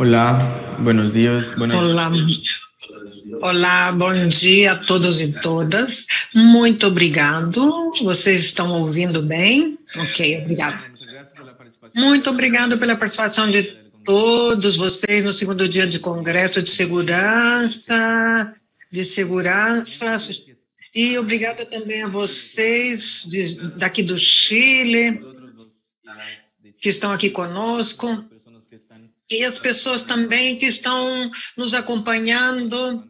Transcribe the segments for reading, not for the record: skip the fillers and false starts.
Olá, buenos dias, Olá, olá, bom dia a todos e todas. Muito obrigado. Vocês estão ouvindo bem? Ok, obrigado. Muito obrigado pela participação de todos vocês no segundo dia de Congresso de Segurança, e obrigado também a vocês daqui do Chile, que estão aqui conosco, e as pessoas também que estão nos acompanhando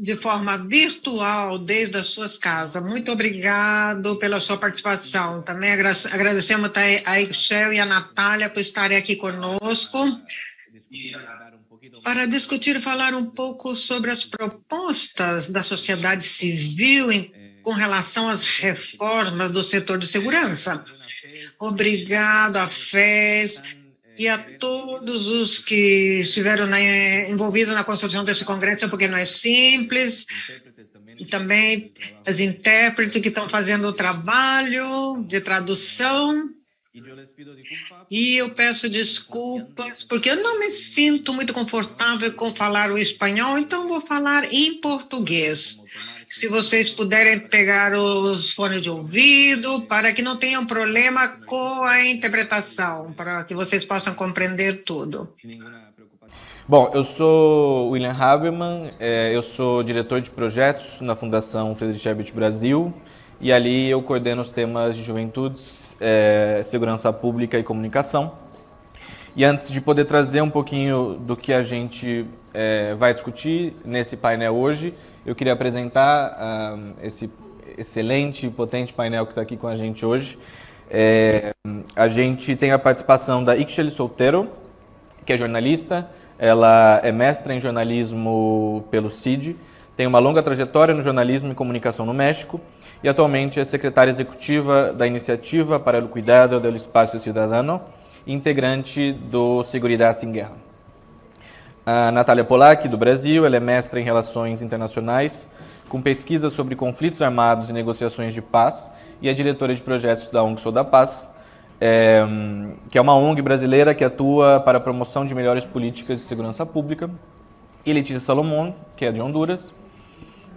de forma virtual desde as suas casas. Muito obrigado pela sua participação. Também agradecemos a Excel e a Natália por estarem aqui conosco para discutir e falar um pouco sobre as propostas da sociedade civil com relação às reformas do setor de segurança. Obrigado à FES e a todos os que estiveram envolvidos na construção desse congresso, porque não é simples, e também as intérpretes que estão fazendo o trabalho de tradução. E eu peço desculpas, porque eu não me sinto muito confortável com falar o espanhol, então vou falar em português. Se vocês puderem pegar os fones de ouvido, para que não tenham problema com a interpretação, para que vocês possam compreender tudo. Bom, eu sou William Haberman, eu sou diretor de projetos na Fundação Friedrich Ebert Brasil, e ali eu coordeno os temas de juventudes, segurança pública e comunicação. E antes de poder trazer um pouquinho do que a gente vai discutir nesse painel hoje, eu queria apresentar esse excelente e potente painel que está aqui com a gente hoje. A gente tem a participação da Ixchel Soltero, que é jornalista. Ela é mestra em jornalismo pelo CID, tem uma longa trajetória no jornalismo e comunicação no México e atualmente é secretária executiva da Iniciativa para o Cuidado do Espaço Ciudadano e integrante do Seguridad Sin Guerra. A Natália Polak, do Brasil, ela é mestra em Relações Internacionais, com pesquisa sobre conflitos armados e negociações de paz, e é diretora de projetos da ONG Sou da Paz, que é uma ONG brasileira que atua para a promoção de melhores políticas de segurança pública. E Letícia Salomon, que é de Honduras,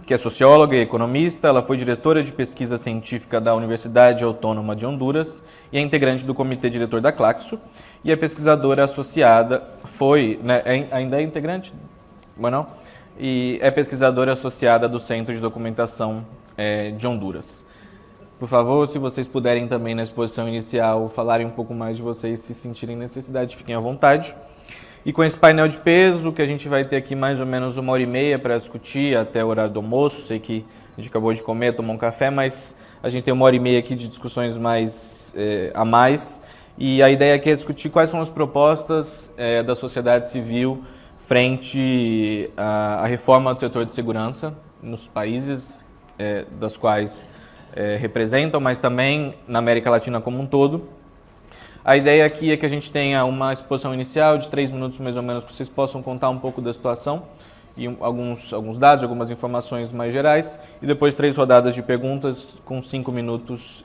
que é socióloga e economista. Ela foi diretora de pesquisa científica da Universidade Autônoma de Honduras e é integrante do comitê diretor da Claxo, e é pesquisadora associada, ainda é integrante? Bueno, e é pesquisadora associada do Centro de Documentação de Honduras. Por favor, se vocês puderem também na exposição inicial falarem um pouco mais de vocês, se sentirem necessidade, fiquem à vontade. E com esse painel de peso, que a gente vai ter aqui mais ou menos 1h30 para discutir até o horário do almoço. Sei que a gente acabou de comer, tomar um café, mas a gente tem 1h30 aqui de discussões a mais. E a ideia aqui é discutir quais são as propostas da sociedade civil frente à reforma do setor de segurança nos países das quais representam, mas também na América Latina como um todo. A ideia aqui é que a gente tenha uma exposição inicial de 3 minutos mais ou menos, que vocês possam contar um pouco da situação e alguns dados, algumas informações mais gerais, e depois 3 rodadas de perguntas com 5 minutos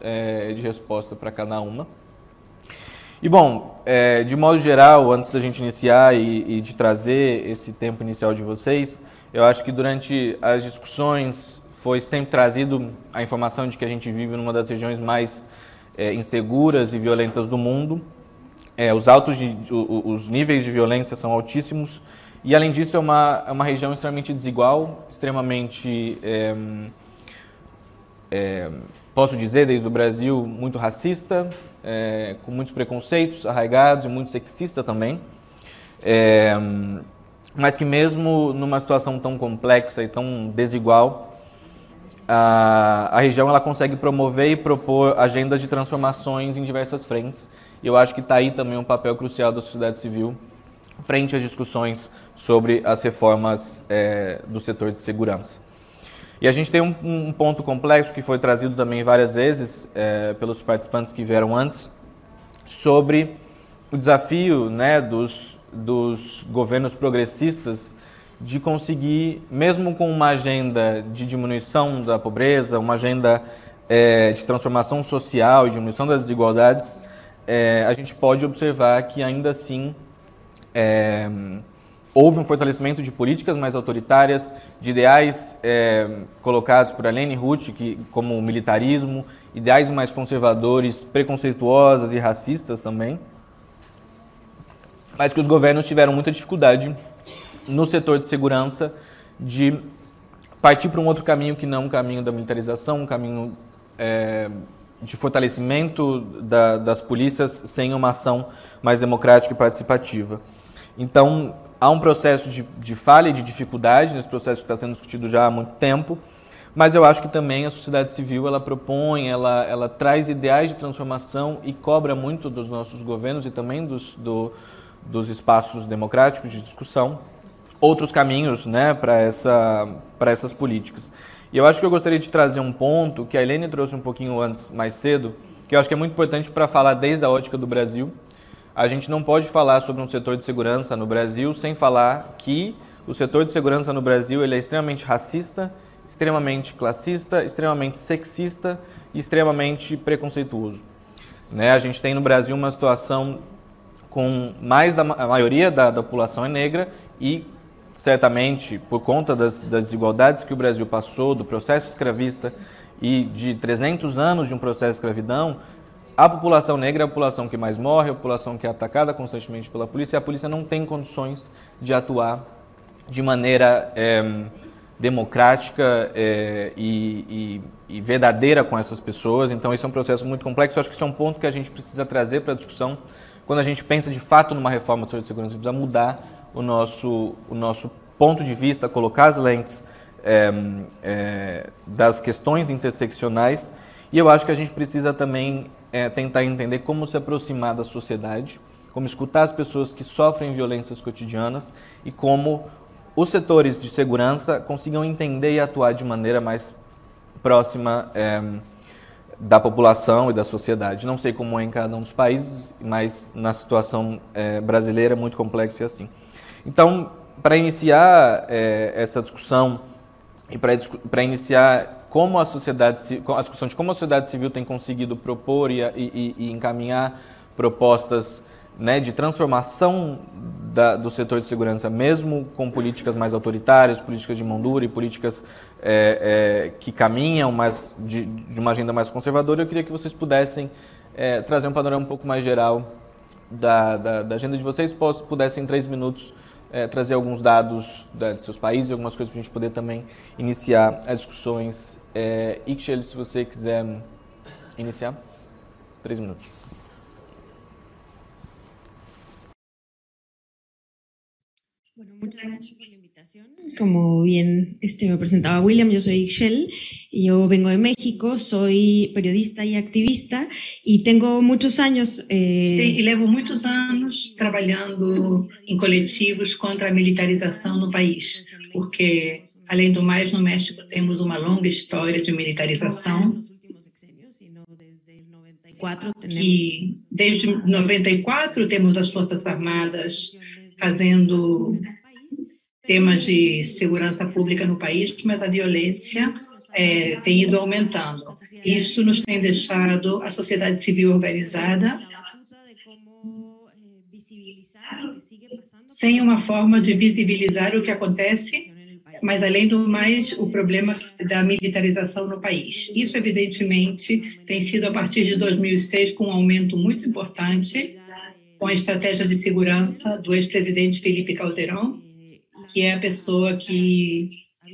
de resposta para cada uma. E bom, de modo geral, antes da gente iniciar e de trazer esse tempo inicial de vocês, eu acho que durante as discussões foi sempre trazido a informação de que a gente vive numa das regiões mais inseguras e violentas do mundo. Os níveis de violência são altíssimos e, além disso, é uma região extremamente desigual, extremamente, posso dizer, desde o Brasil, muito racista, com muitos preconceitos arraigados e muito sexista também, mas que mesmo numa situação tão complexa e tão desigual, a região ela consegue promover e propor agendas de transformações em diversas frentes. E eu acho que está aí também um papel crucial da sociedade civil frente às discussões sobre as reformas do setor de segurança. E a gente tem um ponto complexo que foi trazido também várias vezes pelos participantes que vieram antes, sobre o desafio, né, dos governos progressistas de conseguir, mesmo com uma agenda de diminuição da pobreza, uma agenda de transformação social e diminuição das desigualdades, a gente pode observar que ainda assim houve um fortalecimento de políticas mais autoritárias, de ideais colocados por Alain Ruth, como o militarismo, ideais mais conservadores, preconceituosas e racistas também, mas que os governos tiveram muita dificuldade no setor de segurança de partir para um outro caminho que não o caminho da militarização, um caminho de fortalecimento das polícias sem uma ação mais democrática e participativa. Então, há um processo de falha e de dificuldade nesse processo que está sendo discutido já há muito tempo, mas eu acho que também a sociedade civil, ela propõe, ela traz ideais de transformação e cobra muito dos nossos governos e também dos espaços democráticos de discussão, outros caminhos, né, para essas políticas. E eu acho que eu gostaria de trazer um ponto que a Helene trouxe um pouquinho antes, mais cedo, que eu acho que é muito importante para falar desde a ótica do Brasil. A gente não pode falar sobre um setor de segurança no Brasil sem falar que o setor de segurança no Brasil ele é extremamente racista, extremamente classista, extremamente sexista e extremamente preconceituoso. Né? A gente tem no Brasil uma situação com a maioria da população é negra e, certamente, por conta das desigualdades que o Brasil passou, do processo escravista e de 300 anos de um processo de escravidão, a população negra é a população que mais morre, a população que é atacada constantemente pela polícia, e a polícia não tem condições de atuar de maneira democrática e verdadeira com essas pessoas. Então, esse é um processo muito complexo. Eu acho que isso é um ponto que a gente precisa trazer para a discussão quando a gente pensa de fato numa reforma do setor de segurança. A gente precisa mudar o nosso ponto de vista, colocar as lentes das questões interseccionais. E eu acho que a gente precisa também tentar entender como se aproximar da sociedade, como escutar as pessoas que sofrem violências cotidianas e como os setores de segurança consigam entender e atuar de maneira mais próxima da população e da sociedade. Não sei como é em cada um dos países, mas na situação brasileira é muito complexo e assim. Então, para iniciar essa discussão e para iniciar a discussão de como a sociedade civil tem conseguido propor e encaminhar propostas, né, de transformação do setor de segurança, mesmo com políticas mais autoritárias, políticas de mão dura e políticas que caminham mais de uma agenda mais conservadora, eu queria que vocês pudessem trazer um panorama um pouco mais geral da agenda de vocês, pudessem em 3 minutos trazer alguns dados de seus países, algumas coisas para a gente poder também iniciar as discussões. Ixchel, se você quiser iniciar, 3 minutos. Bueno, muchas gracias por la invitación. Como bien me presentaba William, yo soy Ixchel y yo vengo de México, soy periodista y activista y tengo muchos años... E levo muitos anos trabalhando em coletivos contra a militarização no país, porque, além do mais, no México temos uma longa história de militarização que, desde 94, temos as Forças Armadas fazendo temas de segurança pública no país, mas a violência tem ido aumentando. Isso nos tem deixado a sociedade civil organizada sem uma forma de visibilizar o que acontece, mas, além do mais, o problema da militarização no país. Isso, evidentemente, tem sido a partir de 2006 com um aumento muito importante, com a estratégia de segurança do ex-presidente Felipe Calderón, que é a pessoa que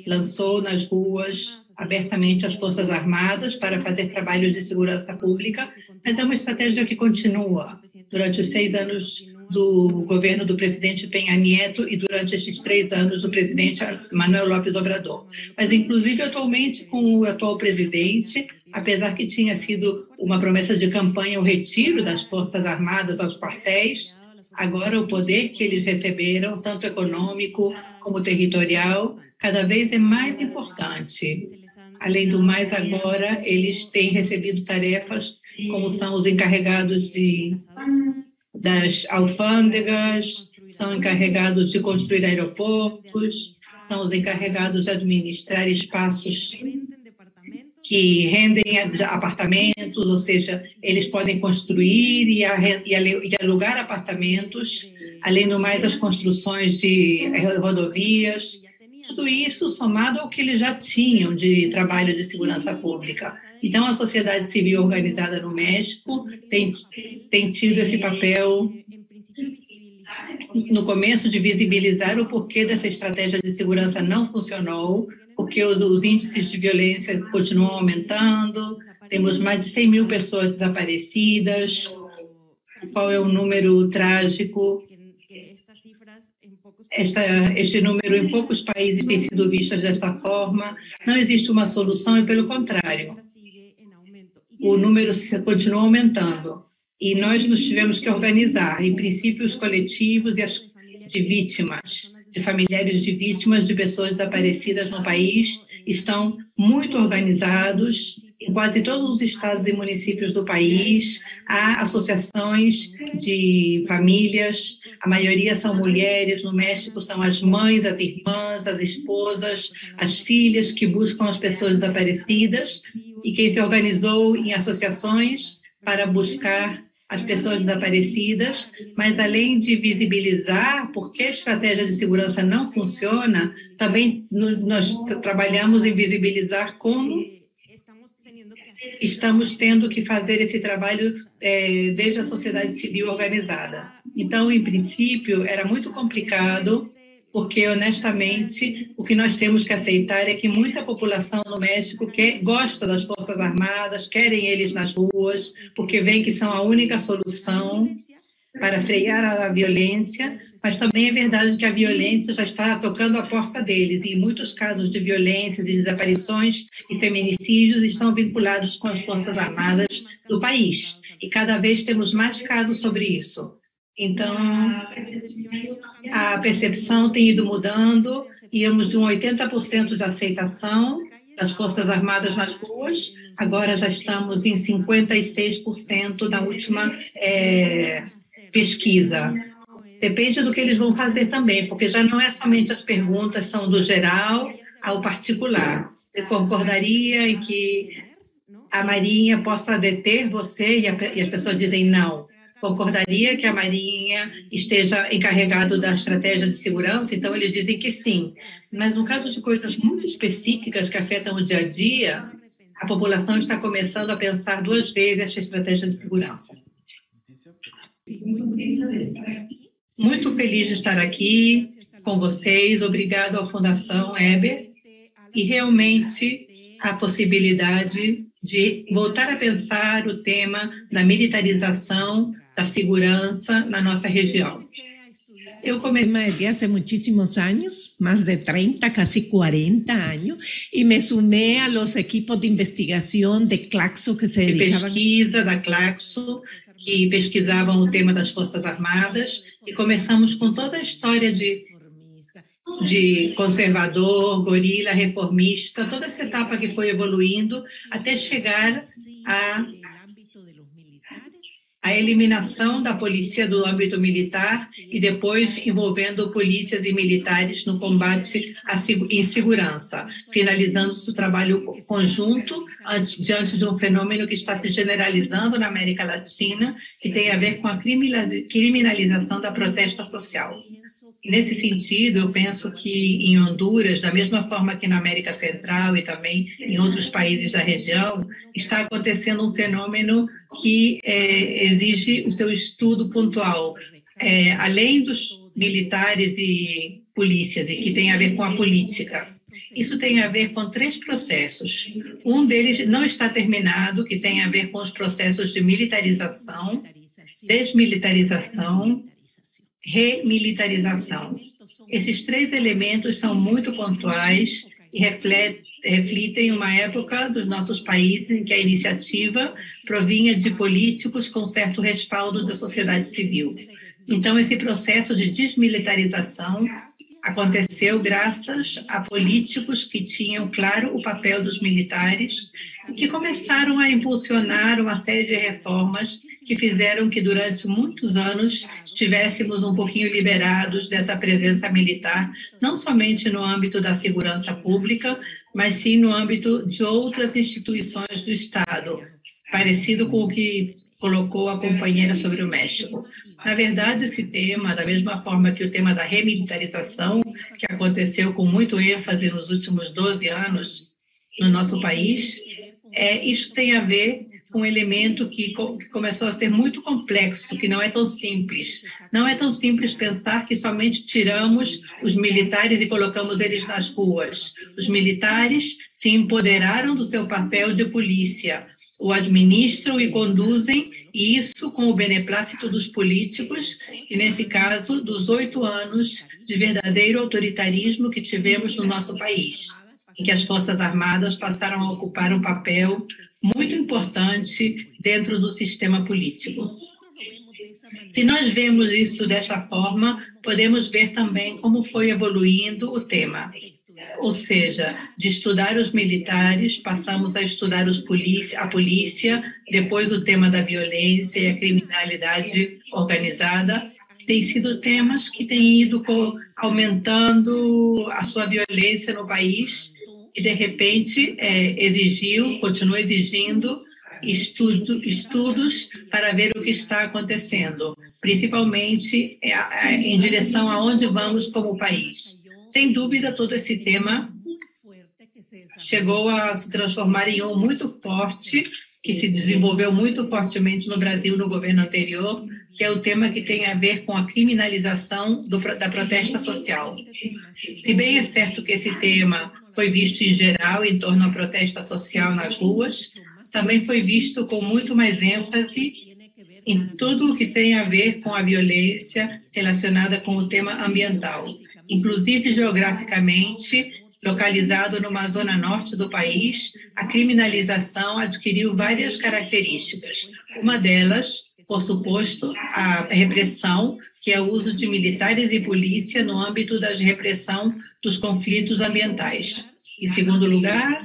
lançou nas ruas abertamente as Forças Armadas para fazer trabalhos de segurança pública, mas é uma estratégia que continua durante os 6 anos do governo do presidente Peña Nieto e durante estes 3 anos do presidente Manuel López Obrador. Mas, inclusive, atualmente, com o atual presidente, apesar que tinha sido uma promessa de campanha o retiro das Forças Armadas aos quartéis, agora o poder que eles receberam, tanto econômico como territorial, cada vez é mais importante. Além do mais, agora eles têm recebido tarefas como são os encarregados das alfândegas, são encarregados de construir aeroportos, são os encarregados de administrar espaços que rendem apartamentos, ou seja, eles podem construir e alugar apartamentos, além do mais as construções de rodovias, tudo isso somado ao que eles já tinham de trabalho de segurança pública. Então, a sociedade civil organizada no México tem tido esse papel, no começo, de visibilizar o porquê dessa estratégia de segurança não funcionou, porque os índices de violência continuam aumentando, temos mais de 100 mil pessoas desaparecidas, qual é o número trágico. Este número em poucos países tem sido visto desta forma, não existe uma solução e, pelo contrário, o número continua aumentando. E nós nos tivemos que organizar em princípios coletivos de vítimas, de familiares de vítimas de pessoas desaparecidas no país, estão muito organizados. Em quase todos os estados e municípios do país, há associações de famílias, a maioria são mulheres, no México são as mães, as irmãs, as esposas, as filhas que buscam as pessoas desaparecidas, e quem se organizou em associações para buscar as pessoas desaparecidas, mas além de visibilizar por que a estratégia de segurança não funciona, também nós trabalhamos em visibilizar como estamos tendo que fazer esse trabalho desde a sociedade civil organizada. Então, em princípio, era muito complicado, porque, honestamente, o que nós temos que aceitar é que muita população no México gosta das Forças Armadas, querem eles nas ruas, porque veem que são a única solução para frear a violência, mas também é verdade que a violência já está tocando a porta deles, e muitos casos de violência, de desaparições e feminicídios estão vinculados com as Forças Armadas do país, e cada vez temos mais casos sobre isso. Então, a percepção tem ido mudando, íamos de um 80% de aceitação das Forças Armadas nas ruas, agora já estamos em 56% na última pesquisa. Depende do que eles vão fazer também, porque já não é somente as perguntas, são do geral ao particular. Eu concordaria em que a Marinha possa deter você e as pessoas dizem não. Concordaria que a Marinha esteja encarregado da estratégia de segurança, então eles dizem que sim. Mas no caso de coisas muito específicas que afetam o dia a dia, a população está começando a pensar duas vezes essa estratégia de segurança. Muito feliz de estar aqui com vocês, obrigado à Fundação Eber, e realmente a possibilidade de voltar a pensar o tema da militarização da segurança na nossa região. Eu comecei desde hace muchísimos años, más de 30, casi 40 años, y me sumé a los equipos de investigación de Claxo que se dedicaban... pesquisa da Claxo, que pesquisavam o tema das Forças Armadas, e começamos com toda a história de conservador, gorila, reformista, toda essa etapa que foi evoluindo até chegar a eliminação da polícia do âmbito militar e depois envolvendo polícias e militares no combate à insegurança, finalizando-se o trabalho conjunto diante de um fenômeno que está se generalizando na América Latina, que tem a ver com a criminalização da protesta social. Nesse sentido, eu penso que em Honduras, da mesma forma que na América Central e também em outros países da região, está acontecendo um fenômeno que exige o seu estudo pontual. Além dos militares e polícias, e que tem a ver com a política. Isso tem a ver com 3 processos. Um deles não está terminado, que tem a ver com os processos de militarização, desmilitarização, remilitarização. Esses 3 elementos são muito pontuais e refletem uma época dos nossos países em que a iniciativa provinha de políticos com certo respaldo da sociedade civil. Então, esse processo de desmilitarização aconteceu graças a políticos que tinham claro o papel dos militares e que começaram a impulsionar uma série de reformas que fizeram que durante muitos anos estivéssemos um pouquinho liberados dessa presença militar, não somente no âmbito da segurança pública, mas sim no âmbito de outras instituições do Estado, parecido com o que colocou a companheira sobre o México. Na verdade, esse tema, da mesma forma que o tema da remilitarização, que aconteceu com muito ênfase nos últimos 12 anos no nosso país, isso tem a ver com um elemento que começou a ser muito complexo, que não é tão simples. Não é tão simples pensar que somente tiramos os militares e colocamos eles nas ruas. Os militares se empoderaram do seu papel de polícia, o administram e conduzem, e isso com o beneplácito dos políticos, e nesse caso, dos 8 anos de verdadeiro autoritarismo que tivemos no nosso país, em que as Forças Armadas passaram a ocupar um papel muito importante dentro do sistema político. Se nós vemos isso desta forma, podemos ver também como foi evoluindo o tema. Ou seja, de estudar os militares, passamos a estudar a polícia, depois o tema da violência e a criminalidade organizada. Tem sido temas que têm ido aumentando a sua violência no país e, de repente, continua exigindo estudos para ver o que está acontecendo, principalmente em direção a onde vamos como país. Sem dúvida, todo esse tema chegou a se transformar em um muito forte, que se desenvolveu muito fortemente no Brasil no governo anterior, que é o tema que tem a ver com a criminalização da protesta social. Se bem é certo que esse tema foi visto em geral em torno à protesta social nas ruas, também foi visto com muito mais ênfase em tudo o que tem a ver com a violência relacionada com o tema ambiental. Inclusive, geograficamente, localizado numa zona norte do país, a criminalização adquiriu várias características. Uma delas, por suposto, a repressão, que é o uso de militares e polícia no âmbito da repressão dos conflitos ambientais. Em segundo lugar,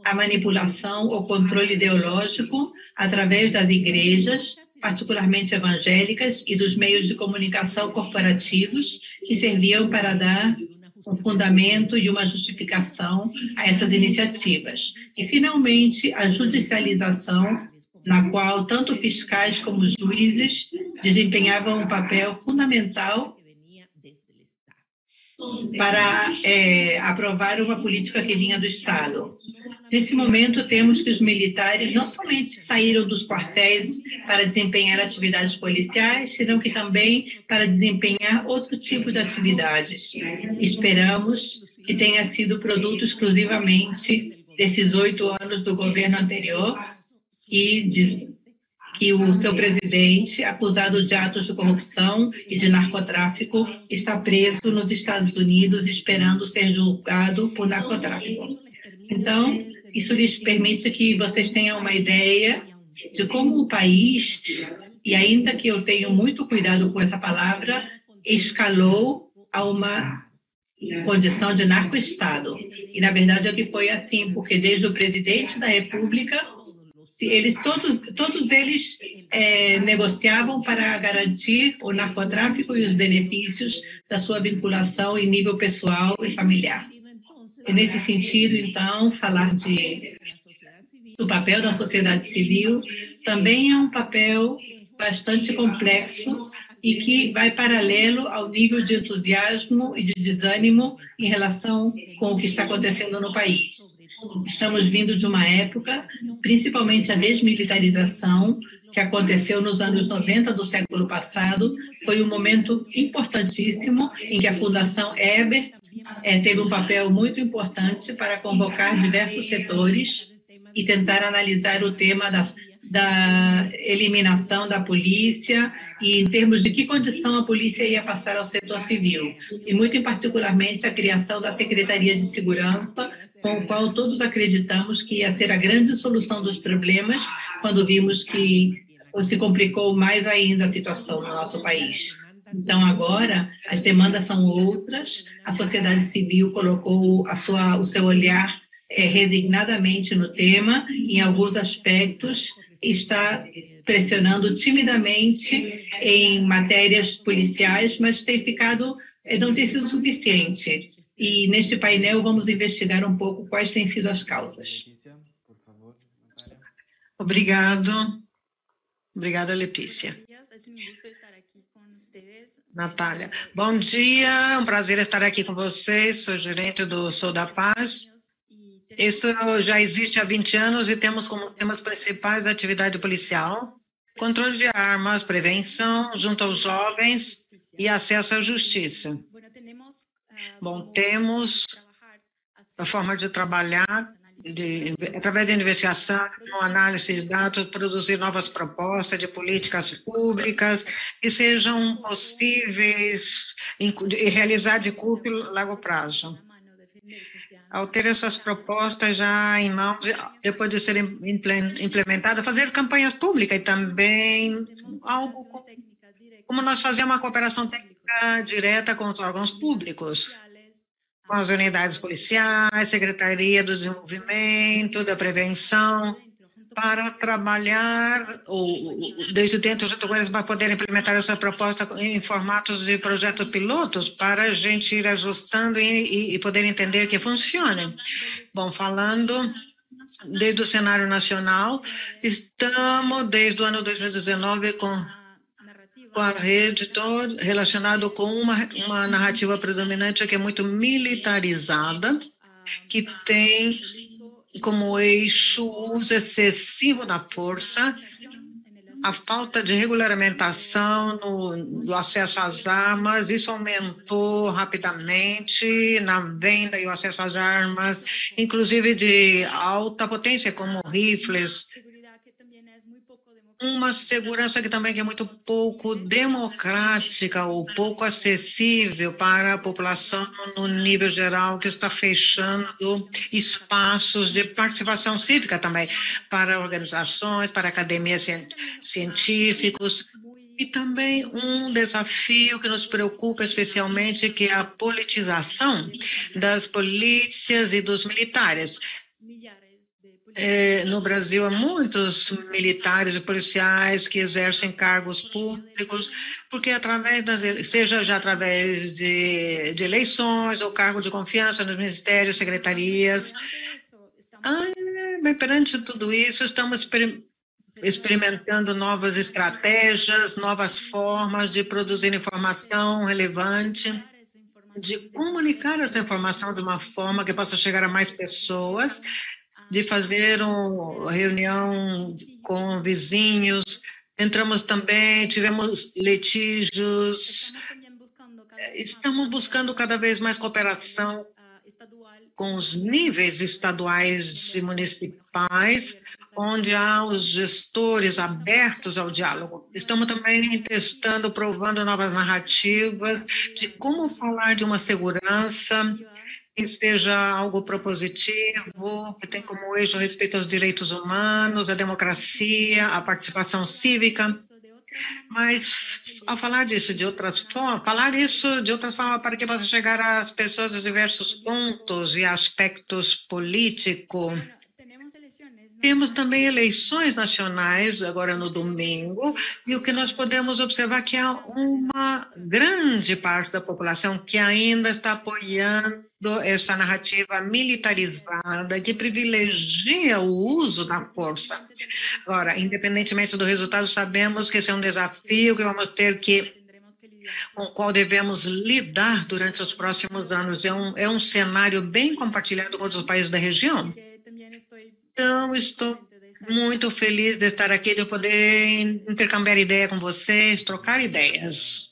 a manipulação ou controle ideológico através das igrejas, particularmente evangélicas, e dos meios de comunicação corporativos, que serviam para dar um fundamento e uma justificação a essas iniciativas. E, finalmente, a judicialização, na qual tanto fiscais como juízes desempenhavam um papel fundamental para aprovar uma política que vinha do Estado. Nesse momento, temos que os militares não somente saíram dos quartéis para desempenhar atividades policiais, senão que também para desempenhar outro tipo de atividades. Esperamos que tenha sido produto exclusivamente desses 8 anos do governo anterior e que o seu presidente, acusado de atos de corrupção e de narcotráfico, está preso nos Estados Unidos esperando ser julgado por narcotráfico. Então, isso lhes permite que vocês tenham uma ideia de como o país, e ainda que eu tenha muito cuidado com essa palavra, escalou a uma condição de narco-estado. E, na verdade, é que foi assim, porque desde o presidente da República, todos eles negociavam para garantir o narcotráfico e os benefícios da sua vinculação em nível pessoal e familiar. E, nesse sentido, então, falar do papel da sociedade civil também é um papel bastante complexo e que vai paralelo ao nível de entusiasmo e de desânimo em relação com o que está acontecendo no país. Estamos vindo de uma época, principalmente a desmilitarização, que aconteceu nos anos 90 do século passado, foi um momento importantíssimo em que a Fundação Ebert teve um papel muito importante para convocar diversos setores e tentar analisar o tema da eliminação da polícia e em termos de que condição a polícia ia passar ao setor civil. E muito particularmente a criação da Secretaria de Segurança, com o qual todos acreditamos que ia ser a grande solução dos problemas quando vimos que se complicou mais ainda a situação no nosso país. Então, agora, as demandas são outras, a sociedade civil colocou o seu olhar resignadamente no tema, em alguns aspectos, está pressionando timidamente em matérias policiais, mas não tem sido suficiente. E neste painel vamos investigar um pouco quais têm sido as causas. Obrigada, Letícia. Natália. Bom dia, é um prazer estar aqui com vocês, sou gerente do Sou da Paz. Isso já existe há 20 anos e temos como temas principais a atividade policial, controle de armas, prevenção junto aos jovens e acesso à justiça. Bom, temos a forma de trabalhar através da investigação, análise de dados, produzir novas propostas de políticas públicas que sejam possíveis e realizar de curto e longo prazo. Ao ter essas propostas já em mãos, depois de serem implementadas, fazer campanhas públicas e também algo como nós fazemos uma cooperação técnica direta com os órgãos públicos, com as unidades policiais, Secretaria do Desenvolvimento, da Prevenção, para trabalhar, desde dentro junto com eles, para poder implementar essa proposta em formatos de projetos pilotos, para a gente ir ajustando e poder entender que funcione. Bom, falando desde o cenário nacional, estamos desde o ano 2019 com a rede relacionado com uma narrativa predominante que é muito militarizada, que tem como eixo o uso excessivo da força, a falta de regulamentação no acesso às armas, isso aumentou rapidamente na venda e o acesso às armas, inclusive de alta potência, como rifles. Uma segurança que também é muito pouco democrática ou pouco acessível para a população no nível geral, que está fechando espaços de participação cívica também para organizações, para academias científicos. E também um desafio que nos preocupa especialmente, que é a politização das polícias e dos militares. No Brasil, há muitos militares e policiais que exercem cargos públicos, porque seja já através de eleições ou cargo de confiança nos ministérios, secretarias. Perante tudo isso, estamos experimentando novas estratégias, novas formas de produzir informação relevante, de comunicar essa informação de uma forma que possa chegar a mais pessoas, de fazer uma reunião com vizinhos. Tivemos litígios. Estamos buscando cada vez mais cooperação com os níveis estaduais e municipais, onde há os gestores abertos ao diálogo. Estamos também testando, provando novas narrativas de como falar de uma segurança que seja algo propositivo, que tem como eixo o respeito aos direitos humanos, a democracia, a participação cívica. Mas, ao falar disso de outras formas, para que possa chegar às pessoas de diversos pontos e aspectos políticos. Temos também eleições nacionais, agora no domingo, e o que nós podemos observar é que há uma grande parte da população que ainda está apoiando essa narrativa militarizada, que privilegia o uso da força. Agora, independentemente do resultado, sabemos que esse é um desafio que vamos ter com o qual devemos lidar durante os próximos anos. É um cenário bem compartilhado com outros países da região. Então, estou muito feliz de estar aqui, de poder intercambiar ideia com vocês, trocar ideias.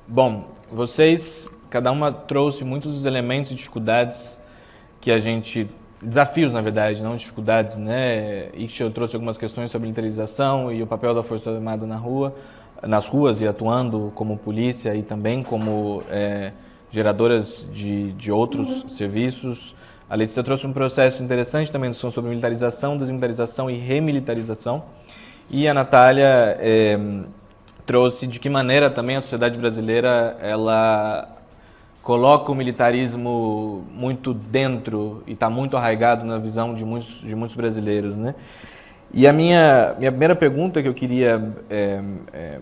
Bom, vocês, cada uma trouxe muitos dos elementos e dificuldades que desafios, na verdade, não dificuldades, né? Ixchel trouxe algumas questões sobre militarização e o papel da Força Armada nas ruas e atuando como polícia e também como geradoras de outros serviços. A Letícia trouxe um processo interessante também, sobre militarização, desmilitarização e remilitarização. E a Natália trouxe de que maneira também a sociedade brasileira ela coloca o militarismo muito dentro e está muito arraigado na visão de muitos brasileiros, né? E a minha primeira pergunta que eu queria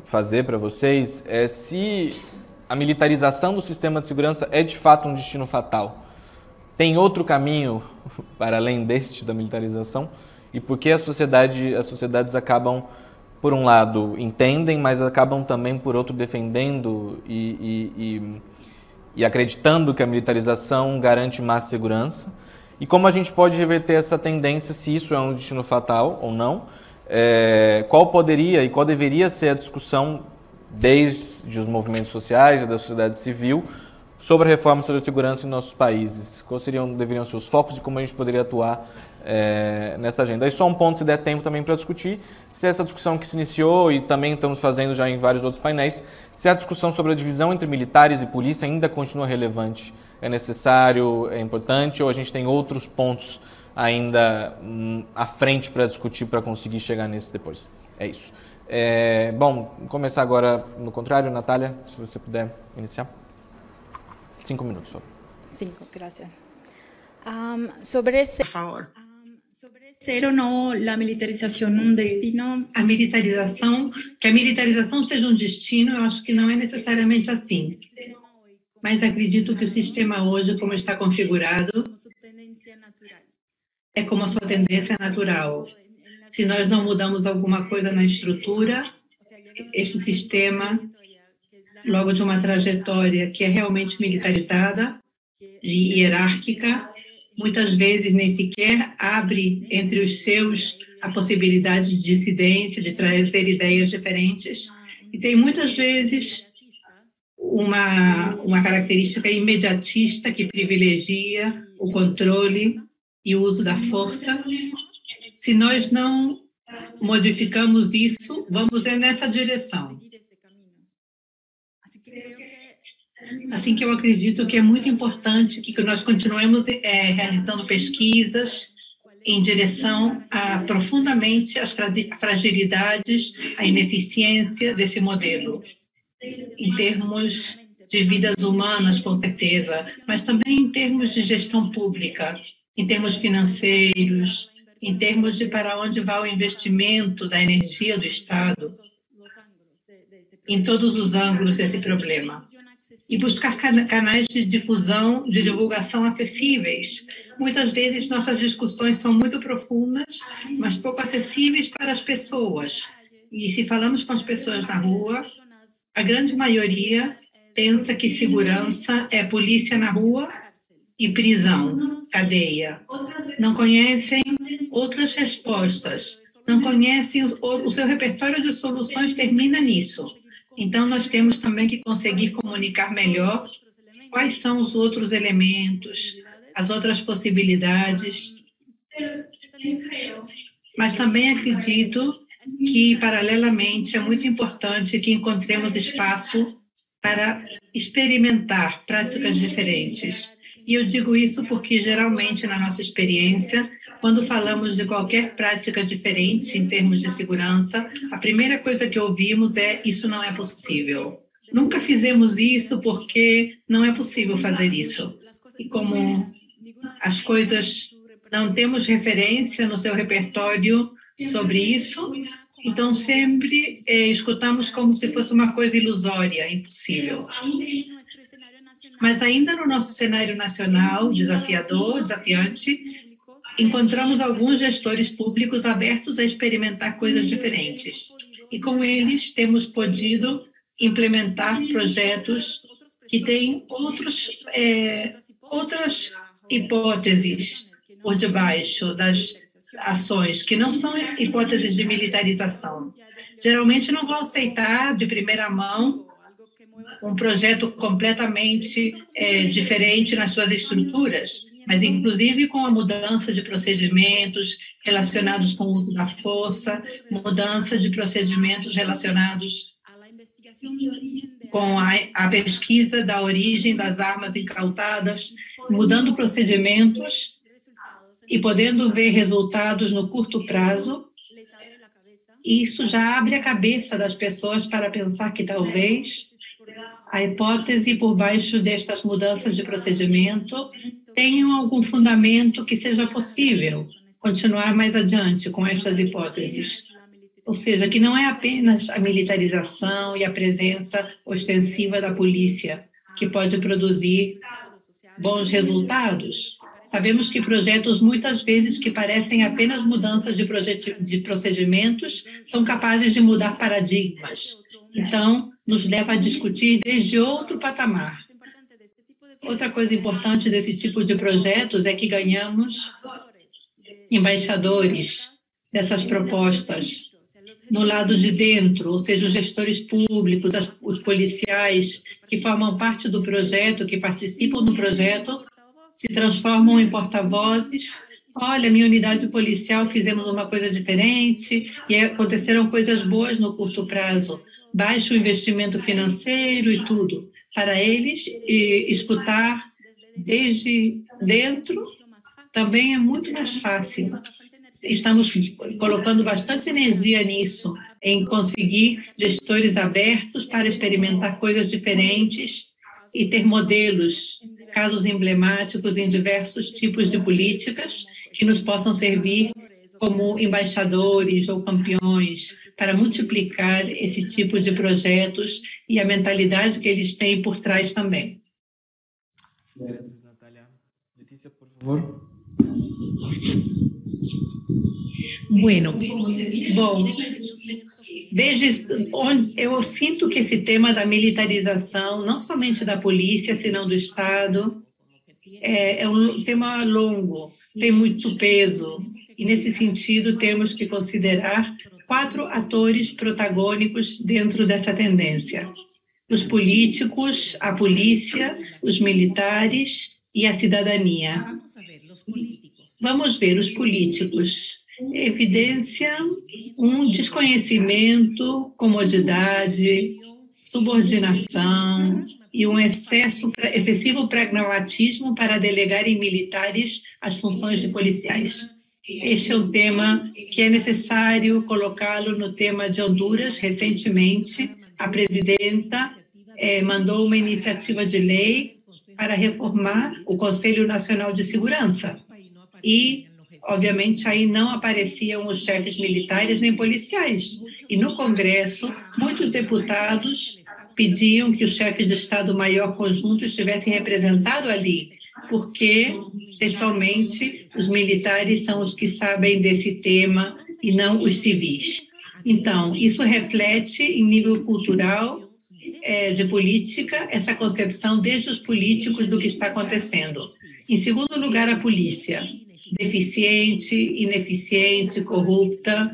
fazer para vocês é se a militarização do sistema de segurança é de fato um destino fatal. Tem outro caminho para além deste da militarização? E por que as sociedades acabam, por um lado, entendem, mas acabam também, por outro, defendendo e acreditando que a militarização garante mais segurança? E como a gente pode reverter essa tendência, se isso é um destino fatal ou não? Qual poderia e qual deveria ser a discussão desde os movimentos sociais e da sociedade civil sobre a reforma sobre a segurança em nossos países? Quais deveriam ser os focos e como a gente poderia atuar nessa agenda? Aí só um ponto, se der tempo também para discutir, se essa discussão que se iniciou e também estamos fazendo já em vários outros painéis, se a discussão sobre a divisão entre militares e polícia ainda continua relevante, é necessário, é importante, ou a gente tem outros pontos ainda à frente para discutir para conseguir chegar nesse depois? É isso. Bom, vou começar agora no contrário. Natália, se você puder iniciar. 5 minutos, por favor. 5, gracias. Sobre Por favor. ser ou não a militarização um destino. A militarização, que a militarização seja um destino, eu acho que não é necessariamente assim. Mas acredito que o sistema hoje, como está configurado, é como a sua tendência natural. Se nós não mudamos alguma coisa na estrutura, este sistema, logo de uma trajetória que é realmente militarizada e hierárquica, muitas vezes nem sequer abre entre os seus a possibilidade de dissidência, de trazer ideias diferentes. E tem muitas vezes uma característica imediatista que privilegia o controle e o uso da força. Se nós não modificamos isso, vamos nessa direção. Assim que eu acredito que é muito importante que nós continuemos realizando pesquisas em direção a profundamente as fragilidades, a ineficiência desse modelo, em termos de vidas humanas, com certeza, mas também em termos de gestão pública, em termos financeiros, em termos de para onde vai o investimento da energia do Estado, em todos os ângulos desse problema. E buscar canais de difusão, de divulgação acessíveis. Muitas vezes nossas discussões são muito profundas, mas pouco acessíveis para as pessoas. E se falamos com as pessoas na rua, a grande maioria pensa que segurança é polícia na rua e prisão, cadeia. Não conhecem outras respostas, não conhecem o seu repertório de soluções termina nisso. Então, nós temos também que conseguir comunicar melhor quais são os outros elementos, as outras possibilidades. Mas também acredito que, paralelamente, é muito importante que encontremos espaço para experimentar práticas diferentes. E eu digo isso porque, geralmente, na nossa experiência, quando falamos de qualquer prática diferente em termos de segurança, a primeira coisa que ouvimos é: isso não é possível. Nunca fizemos isso porque não é possível fazer isso. E como as coisas não temos referência no seu repertório sobre isso, então sempre escutamos como se fosse uma coisa ilusória, impossível. Mas ainda no nosso cenário nacional, desafiador, desafiante, encontramos alguns gestores públicos abertos a experimentar coisas diferentes. E com eles temos podido implementar projetos que têm outras hipóteses por debaixo das ações, que não são hipóteses de militarização. Geralmente não vão aceitar de primeira mão um projeto completamente diferente nas suas estruturas, mas inclusive com a mudança de procedimentos relacionados com o uso da força, mudança de procedimentos relacionados com a pesquisa da origem das armas incautadas, mudando procedimentos e podendo ver resultados no curto prazo. E isso já abre a cabeça das pessoas para pensar que talvez a hipótese por baixo destas mudanças de procedimento tenham algum fundamento que seja possível continuar mais adiante com estas hipóteses. Ou seja, que não é apenas a militarização e a presença ostensiva da polícia que pode produzir bons resultados. Sabemos que projetos, muitas vezes, que parecem apenas mudanças de procedimentos, são capazes de mudar paradigmas. Então, nos leva a discutir desde outro patamar. Outra coisa importante desse tipo de projetos é que ganhamos embaixadores dessas propostas no lado de dentro, ou seja, os gestores públicos, os policiais que formam parte do projeto, que participam do projeto, se transformam em porta-vozes. Olha, minha unidade policial fizemos uma coisa diferente e aconteceram coisas boas no curto prazo. Baixo investimento financeiro e tudo. Para eles, escutar desde dentro também é muito mais fácil. Estamos colocando bastante energia nisso, em conseguir gestores abertos para experimentar coisas diferentes e ter modelos, casos emblemáticos em diversos tipos de políticas que nos possam servir como embaixadores ou campeões para multiplicar esse tipo de projetos e a mentalidade que eles têm por trás também. Graças, Natália. Letícia, por favor. Bueno, bom, desde onde eu sinto que esse tema da militarização, não somente da polícia, senão do Estado, é um tema longo, tem muito peso, e nesse sentido temos que considerar 4 atores protagônicos dentro dessa tendência: os políticos, a polícia, os militares e a cidadania. Vamos ver os políticos. Evidência um desconhecimento, comodidade, subordinação e um excessivo pragmatismo para delegar em militares as funções de policiais. Este é um tema que é necessário colocá-lo no tema de Honduras. Recentemente, a presidenta mandou uma iniciativa de lei para reformar o Conselho Nacional de Segurança. E, obviamente, aí não apareciam os chefes militares nem policiais. E no Congresso, muitos deputados pediam que o chefe de Estado-Maior Conjunto estivesse representado ali, porque, textualmente, os militares são os que sabem desse tema e não os civis. Então, isso reflete, em nível cultural, de política, essa concepção desde os políticos do que está acontecendo. Em segundo lugar, a polícia. Deficiente, ineficiente, corrupta,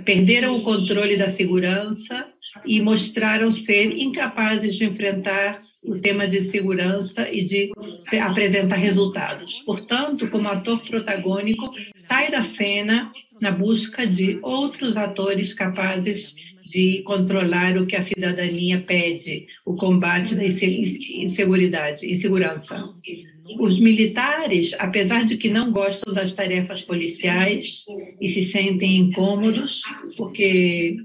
perderam o controle da segurança e mostraram ser incapazes de enfrentar o tema de segurança e de apresentar resultados. Portanto, como ator protagônico, sai da cena na busca de outros atores capazes de controlar o que a cidadania pede, o combate da insegurança. Os militares, apesar de que não gostam das tarefas policiais e se sentem incômodos, porque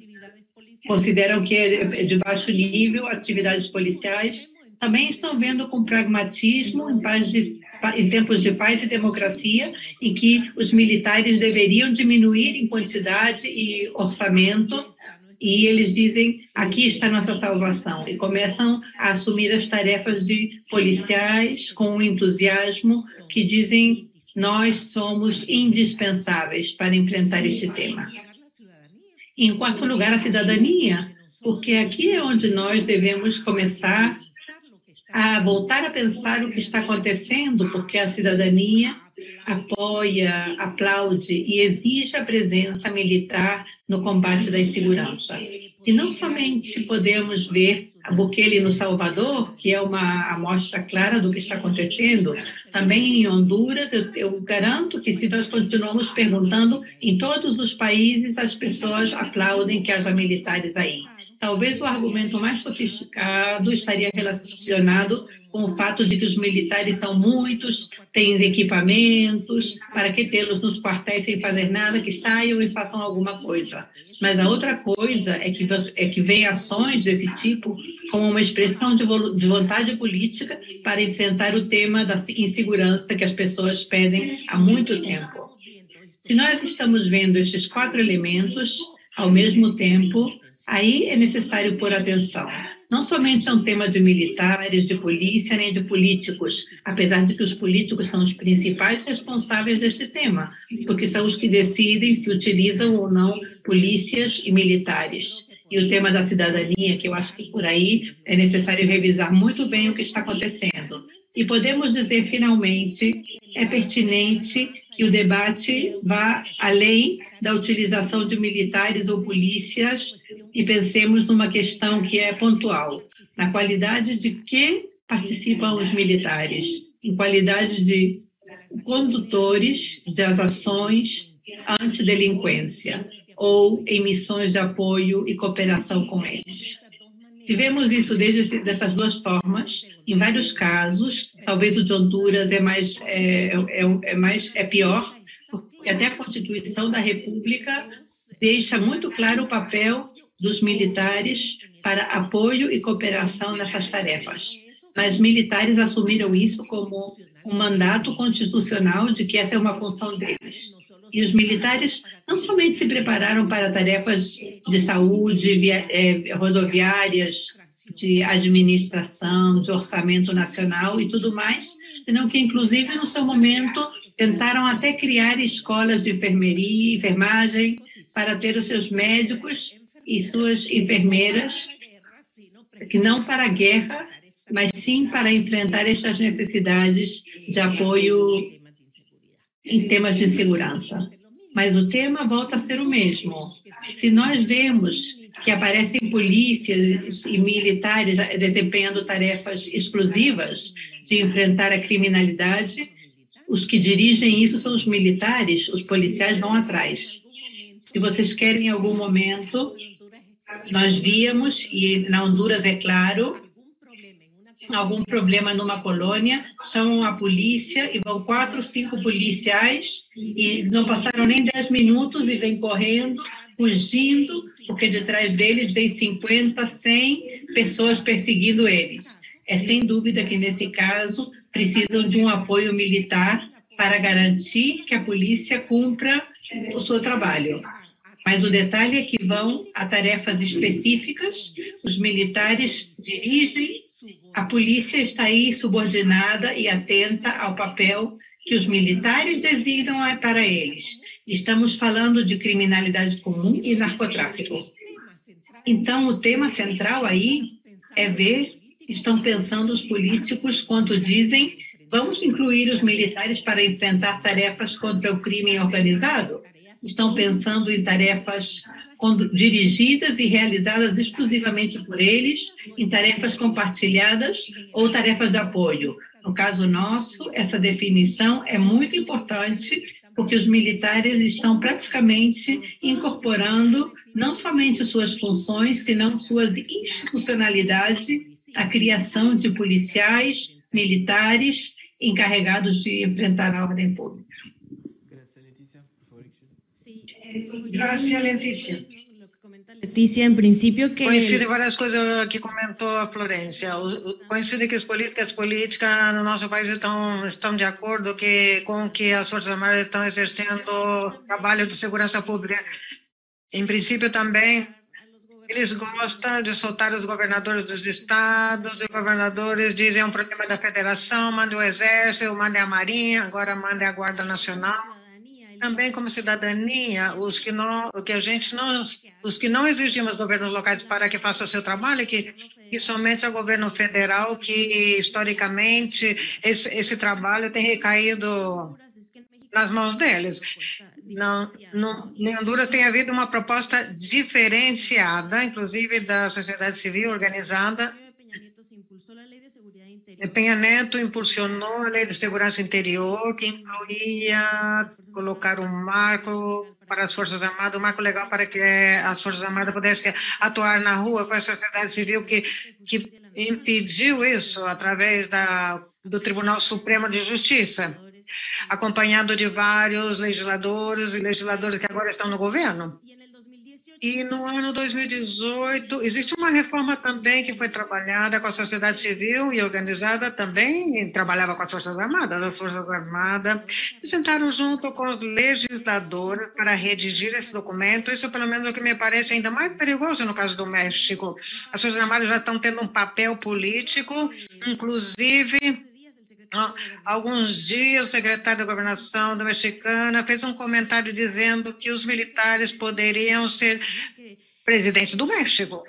consideram que é de baixo nível atividades policiais, também estão vendo com pragmatismo, em tempos de paz e democracia, em que os militares deveriam diminuir em quantidade e orçamento, e eles dizem, aqui está a nossa salvação, e começam a assumir as tarefas de policiais com um entusiasmo que dizem, nós somos indispensáveis para enfrentar este tema. E, em quarto lugar, a cidadania, porque aqui é onde nós devemos começar a voltar a pensar o que está acontecendo, porque a cidadania apoia, aplaude e exige a presença militar no combate da insegurança. E não somente podemos ver a Bukele no Salvador, que é uma amostra clara do que está acontecendo, também em Honduras, eu garanto que se nós continuamos perguntando, em todos os países as pessoas aplaudem que haja militares aí. talvez o argumento mais sofisticado estaria relacionado com o fato de que os militares são muitos, têm equipamentos, para que tê-los nos quartéis sem fazer nada, que saiam e façam alguma coisa. Mas a outra coisa é que vem ações desse tipo como uma expressão de vontade política para enfrentar o tema da insegurança que as pessoas pedem há muito tempo. Se nós estamos vendo estes 4 elementos ao mesmo tempo, aí é necessário pôr atenção. Não somente é um tema de militares, de polícia, nem de políticos, apesar de que os políticos são os principais responsáveis deste tema, porque são os que decidem se utilizam ou não polícias e militares. E o tema da cidadania, que eu acho que por aí é necessário revisar muito bem o que está acontecendo. E podemos dizer, finalmente, é pertinente que o debate vá além da utilização de militares ou polícias e pensemos numa questão que é pontual, na qualidade de que participam os militares, em qualidade de condutores das ações antidelinquência ou em missões de apoio e cooperação com eles. Se vemos isso dessas 2 formas, em vários casos, talvez o de Honduras é pior, porque até a Constituição da República deixa muito claro o papel dos militares para apoio e cooperação nessas tarefas. Mas militares assumiram isso como um mandato constitucional de que essa é uma função deles. E os militares não somente se prepararam para tarefas de saúde, rodoviárias, de administração, de orçamento nacional e tudo mais, senão que, inclusive, no seu momento, tentaram até criar escolas de enfermeria, enfermagem, para ter os seus médicos e suas enfermeiras, que não para a guerra, mas sim para enfrentar estas necessidades de apoio em temas de segurança. Mas o tema volta a ser o mesmo. Se nós vemos que aparecem polícias e militares desempenhando tarefas exclusivas de enfrentar a criminalidade, os que dirigem isso são os militares, os policiais vão atrás. Se vocês querem, em algum momento, nós víamos, e na Honduras é claro, algum problema numa colônia, chamam a polícia e vão 4, 5 policiais e não passaram nem 10 minutos e vêm correndo, fugindo, porque de trás deles vem 50, 100 pessoas perseguindo eles. É sem dúvida que, nesse caso, precisam de um apoio militar para garantir que a polícia cumpra o seu trabalho. Mas o detalhe é que vão a tarefas específicas, os militares dirigem, a polícia está aí subordinada e atenta ao papel que os militares designam para eles. Estamos falando de criminalidade comum e narcotráfico. Então, o tema central aí é ver, estão pensando os políticos quando dizem, vamos incluir os militares para enfrentar tarefas contra o crime organizado? Estão pensando em tarefas dirigidas e realizadas exclusivamente por eles, em tarefas compartilhadas ou tarefas de apoio. No caso nosso, essa definição é muito importante, porque os militares estão praticamente incorporando não somente suas funções, senão suas institucionalidades, a criação de policiais, militares, encarregados de enfrentar a ordem pública. Gracias, Letícia. Letícia, em princípio, que... Coincide várias coisas que comentou a Florência. Coincide que as políticas no nosso país estão de acordo com que as Forças Armadas estão exercendo trabalho de segurança pública. Em princípio, também, eles gostam de soltar os governadores dos estados, os governadores dizem é um problema da federação, mande o exército, mande a marinha, agora mande a Guarda Nacional. Também como cidadania, os que não exigimos governos locais para que façam o seu trabalho, que somente é o governo federal que, historicamente, esse trabalho tem recaído nas mãos deles. Em Honduras tem havido uma proposta diferenciada, inclusive da sociedade civil organizada, Peña Neto impulsionou a Lei de Segurança Interior, que incluía colocar um marco para as Forças Armadas, um marco legal para que as Forças Armadas pudessem atuar na rua. Foi a sociedade civil que impediu isso através do Tribunal Supremo de Justiça, acompanhado de vários legisladores e legisladoras que agora estão no governo. E no ano 2018, existe uma reforma também que foi trabalhada com a sociedade civil e organizada também, trabalhava com as Forças Armadas. As Forças Armadas sentaram junto com os legisladores para redigir esse documento. Isso, pelo menos, é o que me parece ainda mais perigoso no caso do México. As Forças Armadas já estão tendo um papel político, inclusive... Alguns dias, o secretário da Governação da Mexicana fez um comentário dizendo que os militares poderiam ser presidentes do México.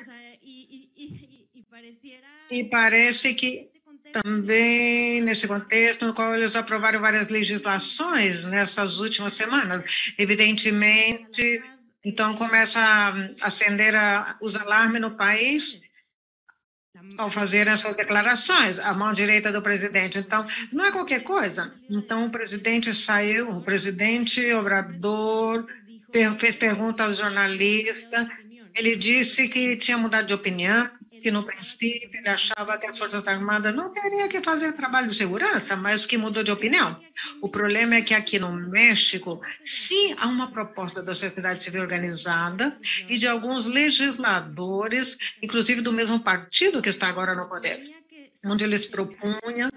E parece que também, nesse contexto, no qual eles aprovaram várias legislações nessas últimas semanas, evidentemente, então começa a acender os alarmes no país ao fazer essas declarações, a mão direita do presidente. Então, não é qualquer coisa. Então, o presidente saiu, o presidente Obrador fez pergunta aos jornalistas, ele disse que tinha mudado de opinião, que no princípio ele achava que as Forças Armadas não teriam que fazer trabalho de segurança, mas que mudou de opinião. O problema é que aqui no México, sim, há uma proposta da sociedade civil organizada e de alguns legisladores, inclusive do mesmo partido que está agora no poder, onde eles propunham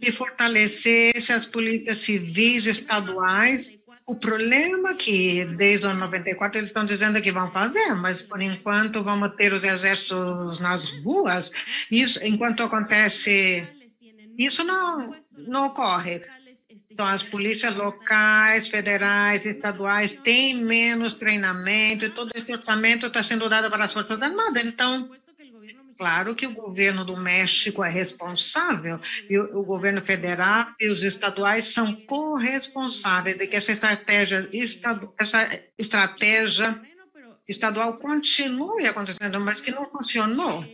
que fortalecesse as polícias civis estaduais. O problema é que, desde o ano 94, eles estão dizendo que vão fazer, mas, por enquanto, vamos ter os exércitos nas ruas. Isso, enquanto acontece, isso não ocorre. Então, as polícias locais, federais, estaduais têm menos treinamento e todo esse orçamento está sendo dado para as Forças Armadas. Então, claro que o governo do México é responsável e o governo federal e os estaduais são corresponsáveis de que essa estratégia estadual continue acontecendo, mas que não funcionou.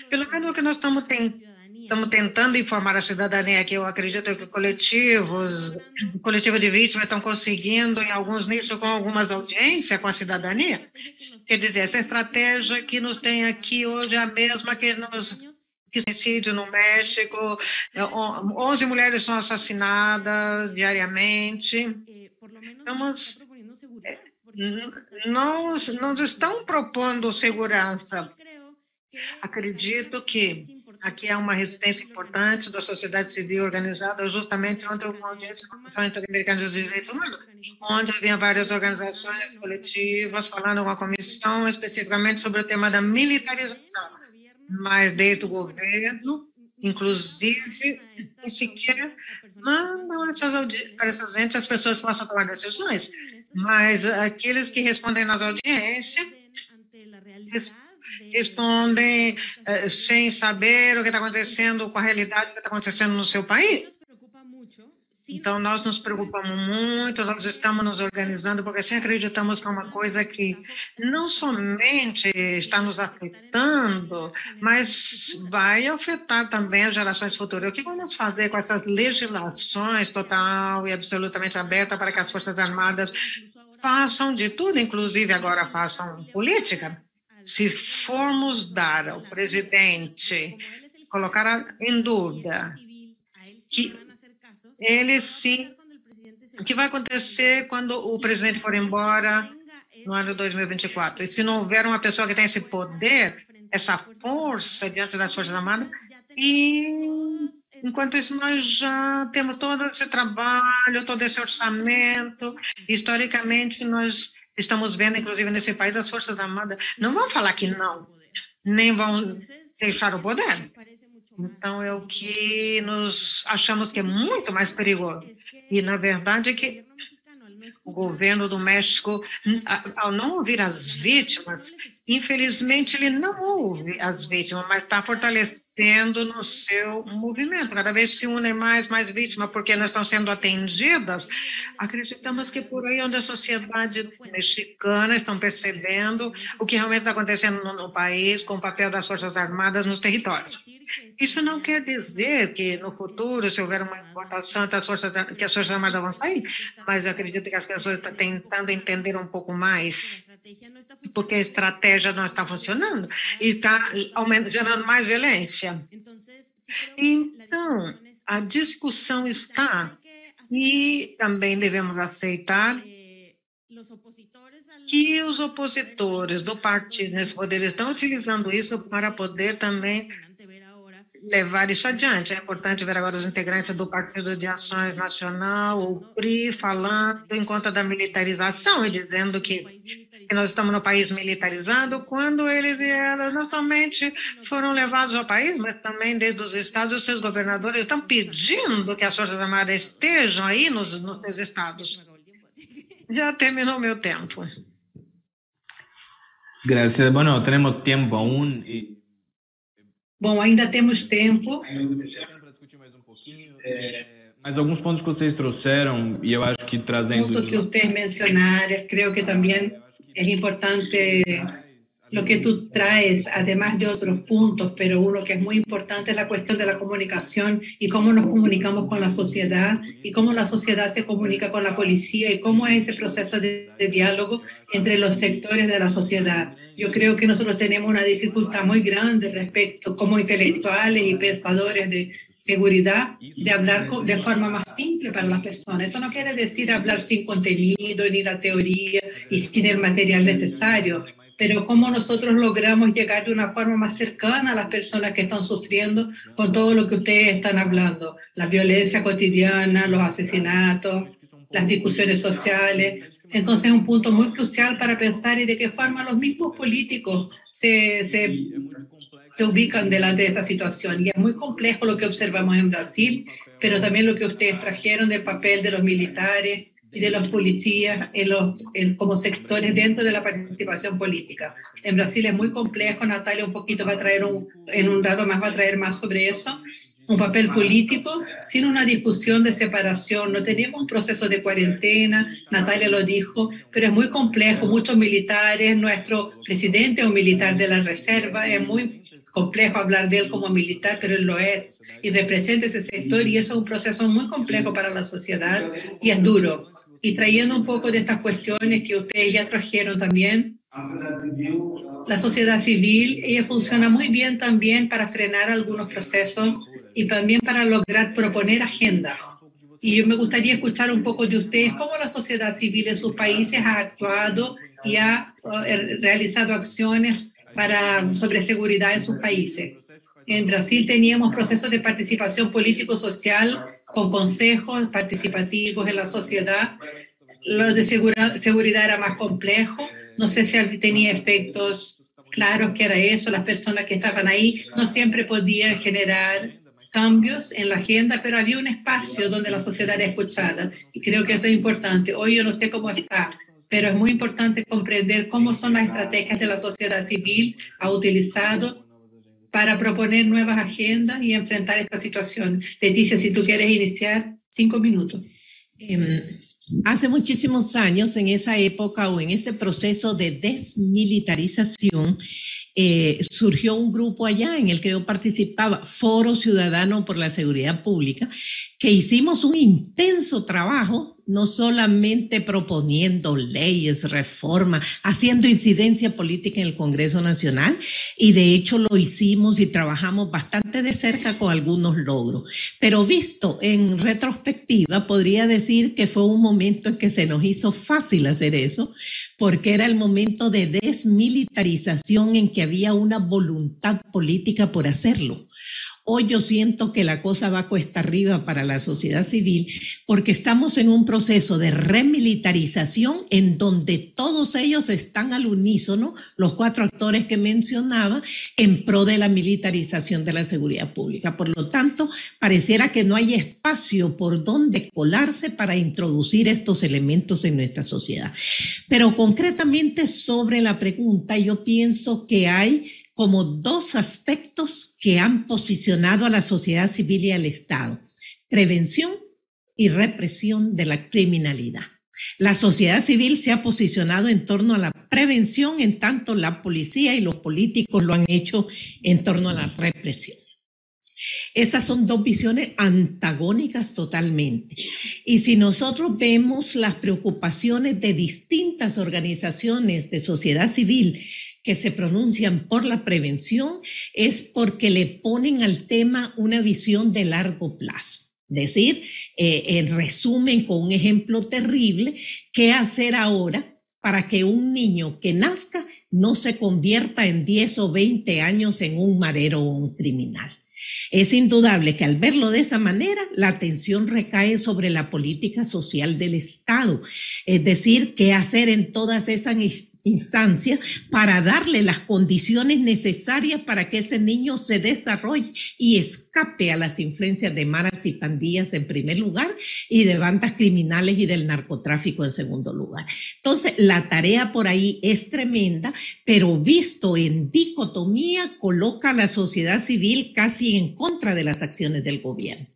Pelo menos o que nós estamos tentando informar a cidadania, que eu acredito que o coletivo de vítimas estão conseguindo, em alguns nichos, com algumas audiências com a cidadania. Quer dizer, essa estratégia que nos tem aqui hoje é a mesma que suicídio no México, 11 mulheres são assassinadas diariamente. Não estão propondo segurança. Acredito que aqui há uma resistência importante da sociedade civil organizada, justamente ontem houve uma audiência com a Comissão Interamericana dos Direitos Humanos, onde havia várias organizações coletivas falando com a comissão especificamente sobre o tema da militarização. Mas desde o governo, inclusive, nem sequer mandam para essas gente as pessoas possam tomar decisões, mas aqueles que respondem nas audiências respondem sem saber o que está acontecendo com a realidade, o que está acontecendo no seu país. Então, nós nos preocupamos muito, nós estamos nos organizando, porque assim acreditamos que é uma coisa que não somente está nos afetando, mas vai afetar também as gerações futuras. O que vamos fazer com essas legislações total e absolutamente abertas para que as Forças Armadas façam de tudo, inclusive agora façam política? Se formos dar ao presidente, colocar em dúvida que ele sim, o que vai acontecer quando o presidente for embora no ano 2024? E se não houver uma pessoa que tem esse poder, essa força diante das Forças Armadas, e enquanto isso nós já temos todo esse trabalho, todo esse orçamento, historicamente nós estamos vendo, inclusive nesse país, as Forças Armadas não vão falar que não, nem vão deixar o poder. Então, é o que nós achamos que é muito mais perigoso. E, na verdade, é que o governo do México, ao não ouvir as vítimas, Infelizmente, ele não ouve as vítimas, mas está fortalecendo no seu movimento. Cada vez se unem mais vítimas, porque não estão sendo atendidas. Acreditamos que por aí onde a sociedade mexicana estão percebendo o que realmente está acontecendo no país, com o papel das Forças Armadas nos territórios. Isso não quer dizer que no futuro, se houver uma importação, que as Forças Armadas vão sair, mas eu acredito que as pessoas estão tentando entender um pouco mais, porque a estratégia não está funcionando e está gerando mais violência. Então, a discussão está, e também devemos aceitar que os opositores do partido nesse poder estão utilizando isso para poder também levar isso adiante. É importante ver agora os integrantes do Partido de Ações Nacional, o PRI, falando em conta da militarização e dizendo que nós estamos no país militarizado, quando eles não somente foram levados ao país, mas também desde os estados, os seus governadores estão pedindo que as Forças Armadas estejam aí nos seus estados. Já terminou meu tempo. Gracias. Bueno, tenemos tiempo aún. Bom, ainda temos tempo. Para discutir mais pouquinho. Mas alguns pontos que vocês trouxeram, e eu acho que trazendo... Puntos que ustedes mencionaron, creo que también es importante lo que tú traes, además de otros puntos, pero uno que es muy importante es la cuestión de la comunicación y cómo nos comunicamos con la sociedad y cómo la sociedad se comunica con la policía y cómo es ese proceso de diálogo entre los sectores de la sociedad. Yo creo que nosotros tenemos una dificultad muy grande respecto, como intelectuales y pensadores de seguridad, de hablar de forma más simple para las personas. Eso no quiere decir hablar sin contenido, ni la teoría y sin el material necesario, pero cómo nosotros logramos llegar de una forma más cercana a las personas que están sufriendo con todo lo que ustedes están hablando, la violencia cotidiana, los asesinatos, las discusiones sociales. Entonces es un punto muy crucial para pensar y de qué forma los mismos políticos se ubican delante de esta situación. Y es muy complejo lo que observamos en Brasil, pero también lo que ustedes trajeron del papel de los militares y de los policías como sectores dentro de la participación política. En Brasil es muy complejo, Natalia un poquito va a traer, en un rato más va a traer más sobre eso, un papel político sin una discusión de separación. No tenemos un proceso de cuarentena, Natalia lo dijo, pero es muy complejo, muchos militares, nuestro presidente es un militar de la reserva, es muy complejo hablar de él como militar, pero él lo es y representa ese sector y eso es un proceso muy complejo para la sociedad y es duro. Y trayendo un poco de estas cuestiones que ustedes ya trajeron también, la sociedad civil, ella funciona muy bien también para frenar algunos procesos y también para lograr proponer agenda. Y yo me gustaría escuchar un poco de ustedes cómo la sociedad civil en sus países ha actuado y ha realizado acciones sobre seguridad en sus países. En Brasil teníamos procesos de participación político-social con consejos participativos en la sociedad. Lo de seguridad era más complejo. No sé si tenía efectos claros que era eso. Las personas que estaban ahí no siempre podían generar cambios en la agenda, pero había un espacio donde la sociedad era escuchada. Y creo que eso es importante. Hoy yo no sé cómo está, pero es muy importante comprender cómo son las estrategias de la sociedad civil ha utilizado para proponer nuevas agendas y enfrentar esta situación. Leticia, si tú quieres iniciar, 5 minutos. Hace muchísimos años, en esa época o en ese proceso de desmilitarización, surgió un grupo allá en el que yo participaba, Foro Ciudadano por la Seguridad Pública, que hicimos un intenso trabajo, no solamente proponiendo leyes, reformas, haciendo incidencia política en el Congreso Nacional, y de hecho lo hicimos y trabajamos bastante de cerca con algunos logros. Pero visto en retrospectiva, podría decir que fue un momento en que se nos hizo fácil hacer eso, porque era el momento de desmilitarización en que había una voluntad política por hacerlo. Hoy yo siento que la cosa va cuesta arriba para la sociedad civil porque estamos en un proceso de remilitarización en donde todos ellos están al unísono, los 4 actores que mencionaba, en pro de la militarización de la seguridad pública. Por lo tanto, pareciera que no hay espacio por donde colarse para introducir estos elementos en nuestra sociedad. Pero concretamente sobre la pregunta, yo pienso que hay como 2 aspectos que han posicionado a la sociedad civil y al Estado: prevención y represión de la criminalidad. La sociedad civil se ha posicionado en torno a la prevención, en tanto la policía y los políticos lo han hecho en torno a la represión. Esas son 2 visiones antagónicas totalmente. Y si nosotros vemos las preocupaciones de distintas organizaciones de sociedad civil que se pronuncian por la prevención, es porque le ponen al tema una visión de largo plazo. Es decir, en resumen, con un ejemplo terrible, ¿qué hacer ahora para que un niño que nazca no se convierta en 10 o 20 años en un marero o un criminal? Es indudable que al verlo de esa manera, la atención recae sobre la política social del Estado. Es decir, qué hacer en todas esas instancias para darle las condiciones necesarias para que ese niño se desarrolle y escape a las influencias de maras y pandillas en primer lugar y de bandas criminales y del narcotráfico en segundo lugar. Entonces, la tarea por ahí es tremenda, pero visto en dicotomía, coloca a la sociedad civil casi en contra de las acciones del gobierno.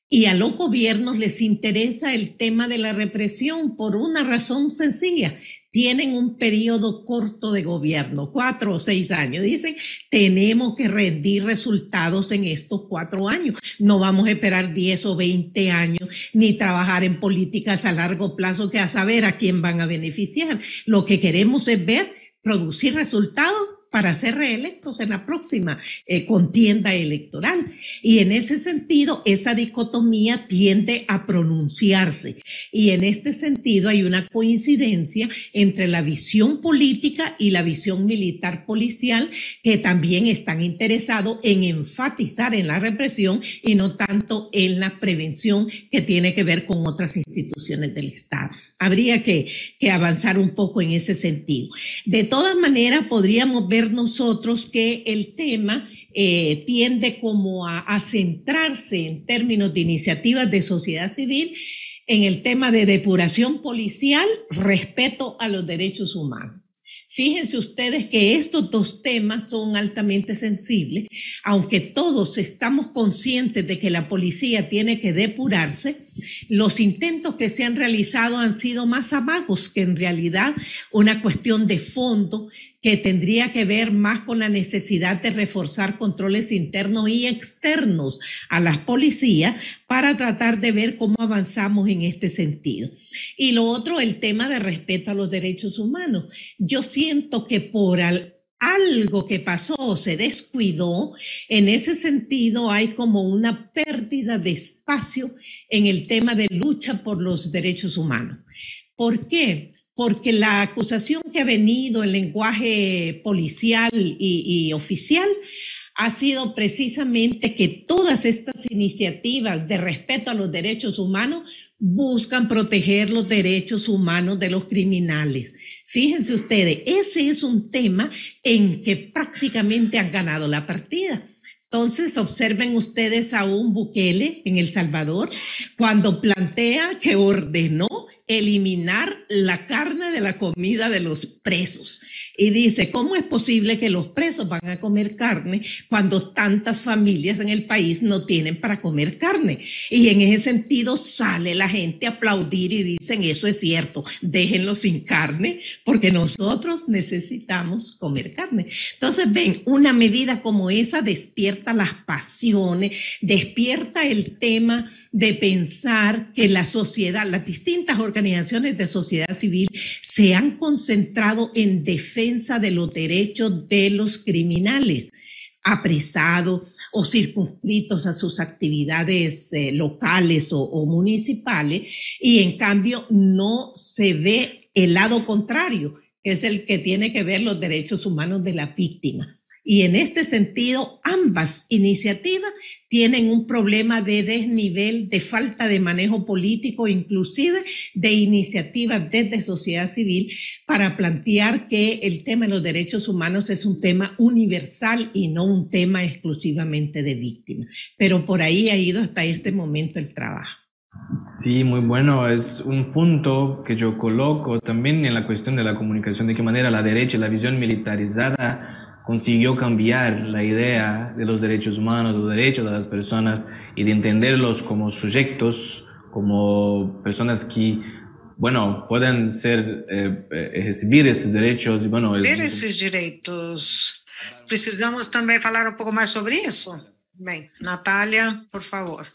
Y a los gobiernos les interesa el tema de la represión por una razón sencilla. Tienen un periodo corto de gobierno, 4 o 6 años. Dicen, tenemos que rendir resultados en estos 4 años. No vamos a esperar 10 o 20 años, ni trabajar en políticas a largo plazo que a saber a quién van a beneficiar. Lo que queremos es ver, producir resultados para ser reelectos en la próxima contienda electoral. Y en ese sentido, esa dicotomía tiende a pronunciarse. Y en este sentido hay una coincidencia entre la visión política y la visión militar policial, que también están interesados en enfatizar en la represión y no tanto en la prevención, que tiene que ver con otras instituciones del Estado. Habría que avanzar un poco en ese sentido. De todas maneras, podríamos ver nosotros que el tema tiende como a centrarse en términos de iniciativas de sociedad civil en el tema de depuración policial, respeto a los derechos humanos. Fíjense ustedes que estos 2 temas son altamente sensibles, aunque todos estamos conscientes de que la policía tiene que depurarse. Los intentos que se han realizado han sido más amagos que en realidad una cuestión de fondo que tendría que ver más con la necesidad de reforzar controles internos y externos a las policías para tratar de ver cómo avanzamos en este sentido. Y lo otro, el tema de respeto a los derechos humanos. Yo siento que por algo que pasó o se descuidó, en ese sentido hay como una pérdida de espacio en el tema de lucha por los derechos humanos. ¿Por qué? Porque la acusación que ha venido en lenguaje policial y oficial ha sido precisamente que todas estas iniciativas de respeto a los derechos humanos buscan proteger los derechos humanos de los criminales. Fíjense ustedes, ese es un tema en que prácticamente han ganado la partida. Entonces, observen ustedes a un Bukele en El Salvador cuando plantea que ordenó eliminar la carne de la comida de los presos. Y dice, ¿cómo es posible que los presos van a comer carne cuando tantas familias en el país no tienen para comer carne? Y en ese sentido sale la gente a aplaudir y dicen, eso es cierto, déjenlo sin carne porque nosotros necesitamos comer carne. Entonces, ven, una medida como esa despierta las pasiones, despierta el tema de pensar que la sociedad, las distintas organizaciones de sociedad civil se han concentrado en defensa de los derechos de los criminales apresados o circunscritos a sus actividades locales o municipales, y en cambio no se ve el lado contrario, que es el que tiene que ver los derechos humanos de la víctima. Y en este sentido, ambas iniciativas tienen un problema de desnivel, de falta de manejo político, inclusive de iniciativas desde sociedad civil para plantear que el tema de los derechos humanos es un tema universal y no un tema exclusivamente de víctimas. Pero por ahí ha ido hasta este momento el trabajo. Sí, muy bueno. Es un punto que yo coloco también en la cuestión de la comunicación, de qué manera la derecha, la visión militarizada, consiguió cambiar la idea de los derechos humanos, los derechos de las personas y de entenderlos como sujetos, como personas que, bueno, pueden ser, recibir esses derechos. E, bueno, Ver esses direitos. Precisamos também falar um pouco mais sobre isso? Bem, Natália, por favor.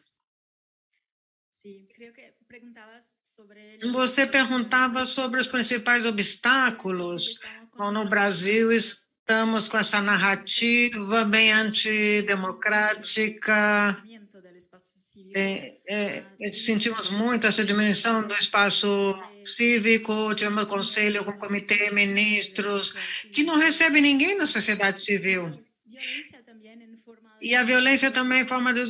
Você perguntava sobre os principais obstáculos. Bom, no Brasil estamos com essa narrativa bem antidemocrática. Sentimos muito essa diminuição do espaço cívico, tivemos conselho com comitê, ministros, que não recebe ninguém na sociedade civil. E a violência também em forma de um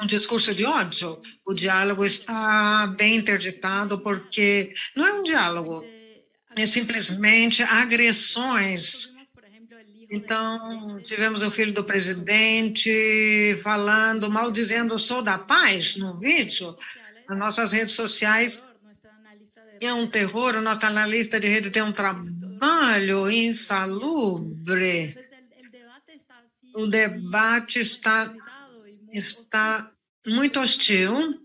discurso de ódio. O diálogo está bem interditado porque não é um diálogo, é simplesmente agressões. Então, tivemos o filho do presidente falando, maldizendo sou da paz no vídeo. Nas nossas redes sociais é um terror, o nosso analista de rede tem um trabalho insalubre. O debate está muito hostil,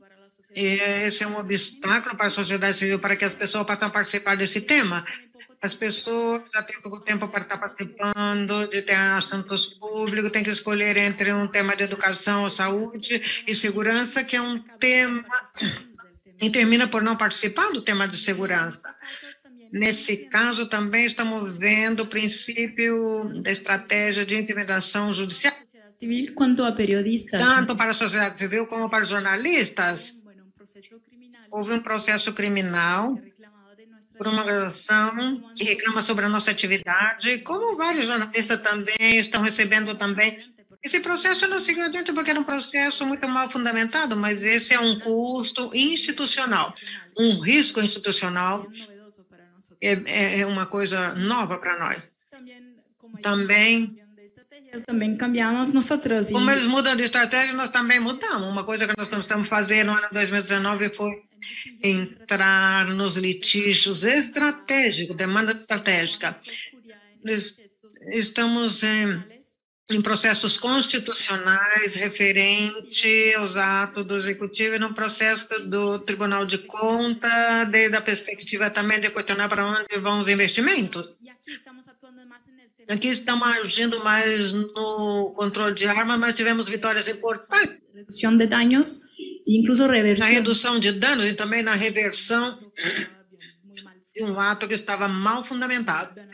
e esse é um obstáculo para a sociedade civil, para que as pessoas possam participar desse tema. As pessoas já têm pouco tempo para estar participando de ter assuntos públicos, tem que escolher entre um tema de educação, saúde e segurança, que é um tema, e termina por não participar do tema de segurança. Nesse caso, também estamos vendo o princípio da estratégia de intimidação judicial. Civil quanto a periodistas. Tanto para a sociedade civil como para os jornalistas. Houve um processo criminal por uma organização que reclama sobre a nossa atividade, como vários jornalistas também estão recebendo também. Esse processo não seguiu adiante porque era um processo muito mal fundamentado, mas esse é um custo institucional, um risco institucional. É uma coisa nova para nós. Também cambiamos nós. Como eles mudam de estratégia, nós também mudamos. Uma coisa que nós começamos a fazer no ano 2019 foi entrar nos litígios estratégicos, demanda estratégica. Estamos em processos constitucionais referente aos atos do Executivo e no processo do Tribunal de Contas, desde a perspectiva também de questionar para onde vão os investimentos. Aqui estamos agindo mais no controle de armas, mas tivemos vitórias importantes. Redução de danos e incluso reversão. Na redução de danos e também na reversão de um ato que estava mal fundamentado.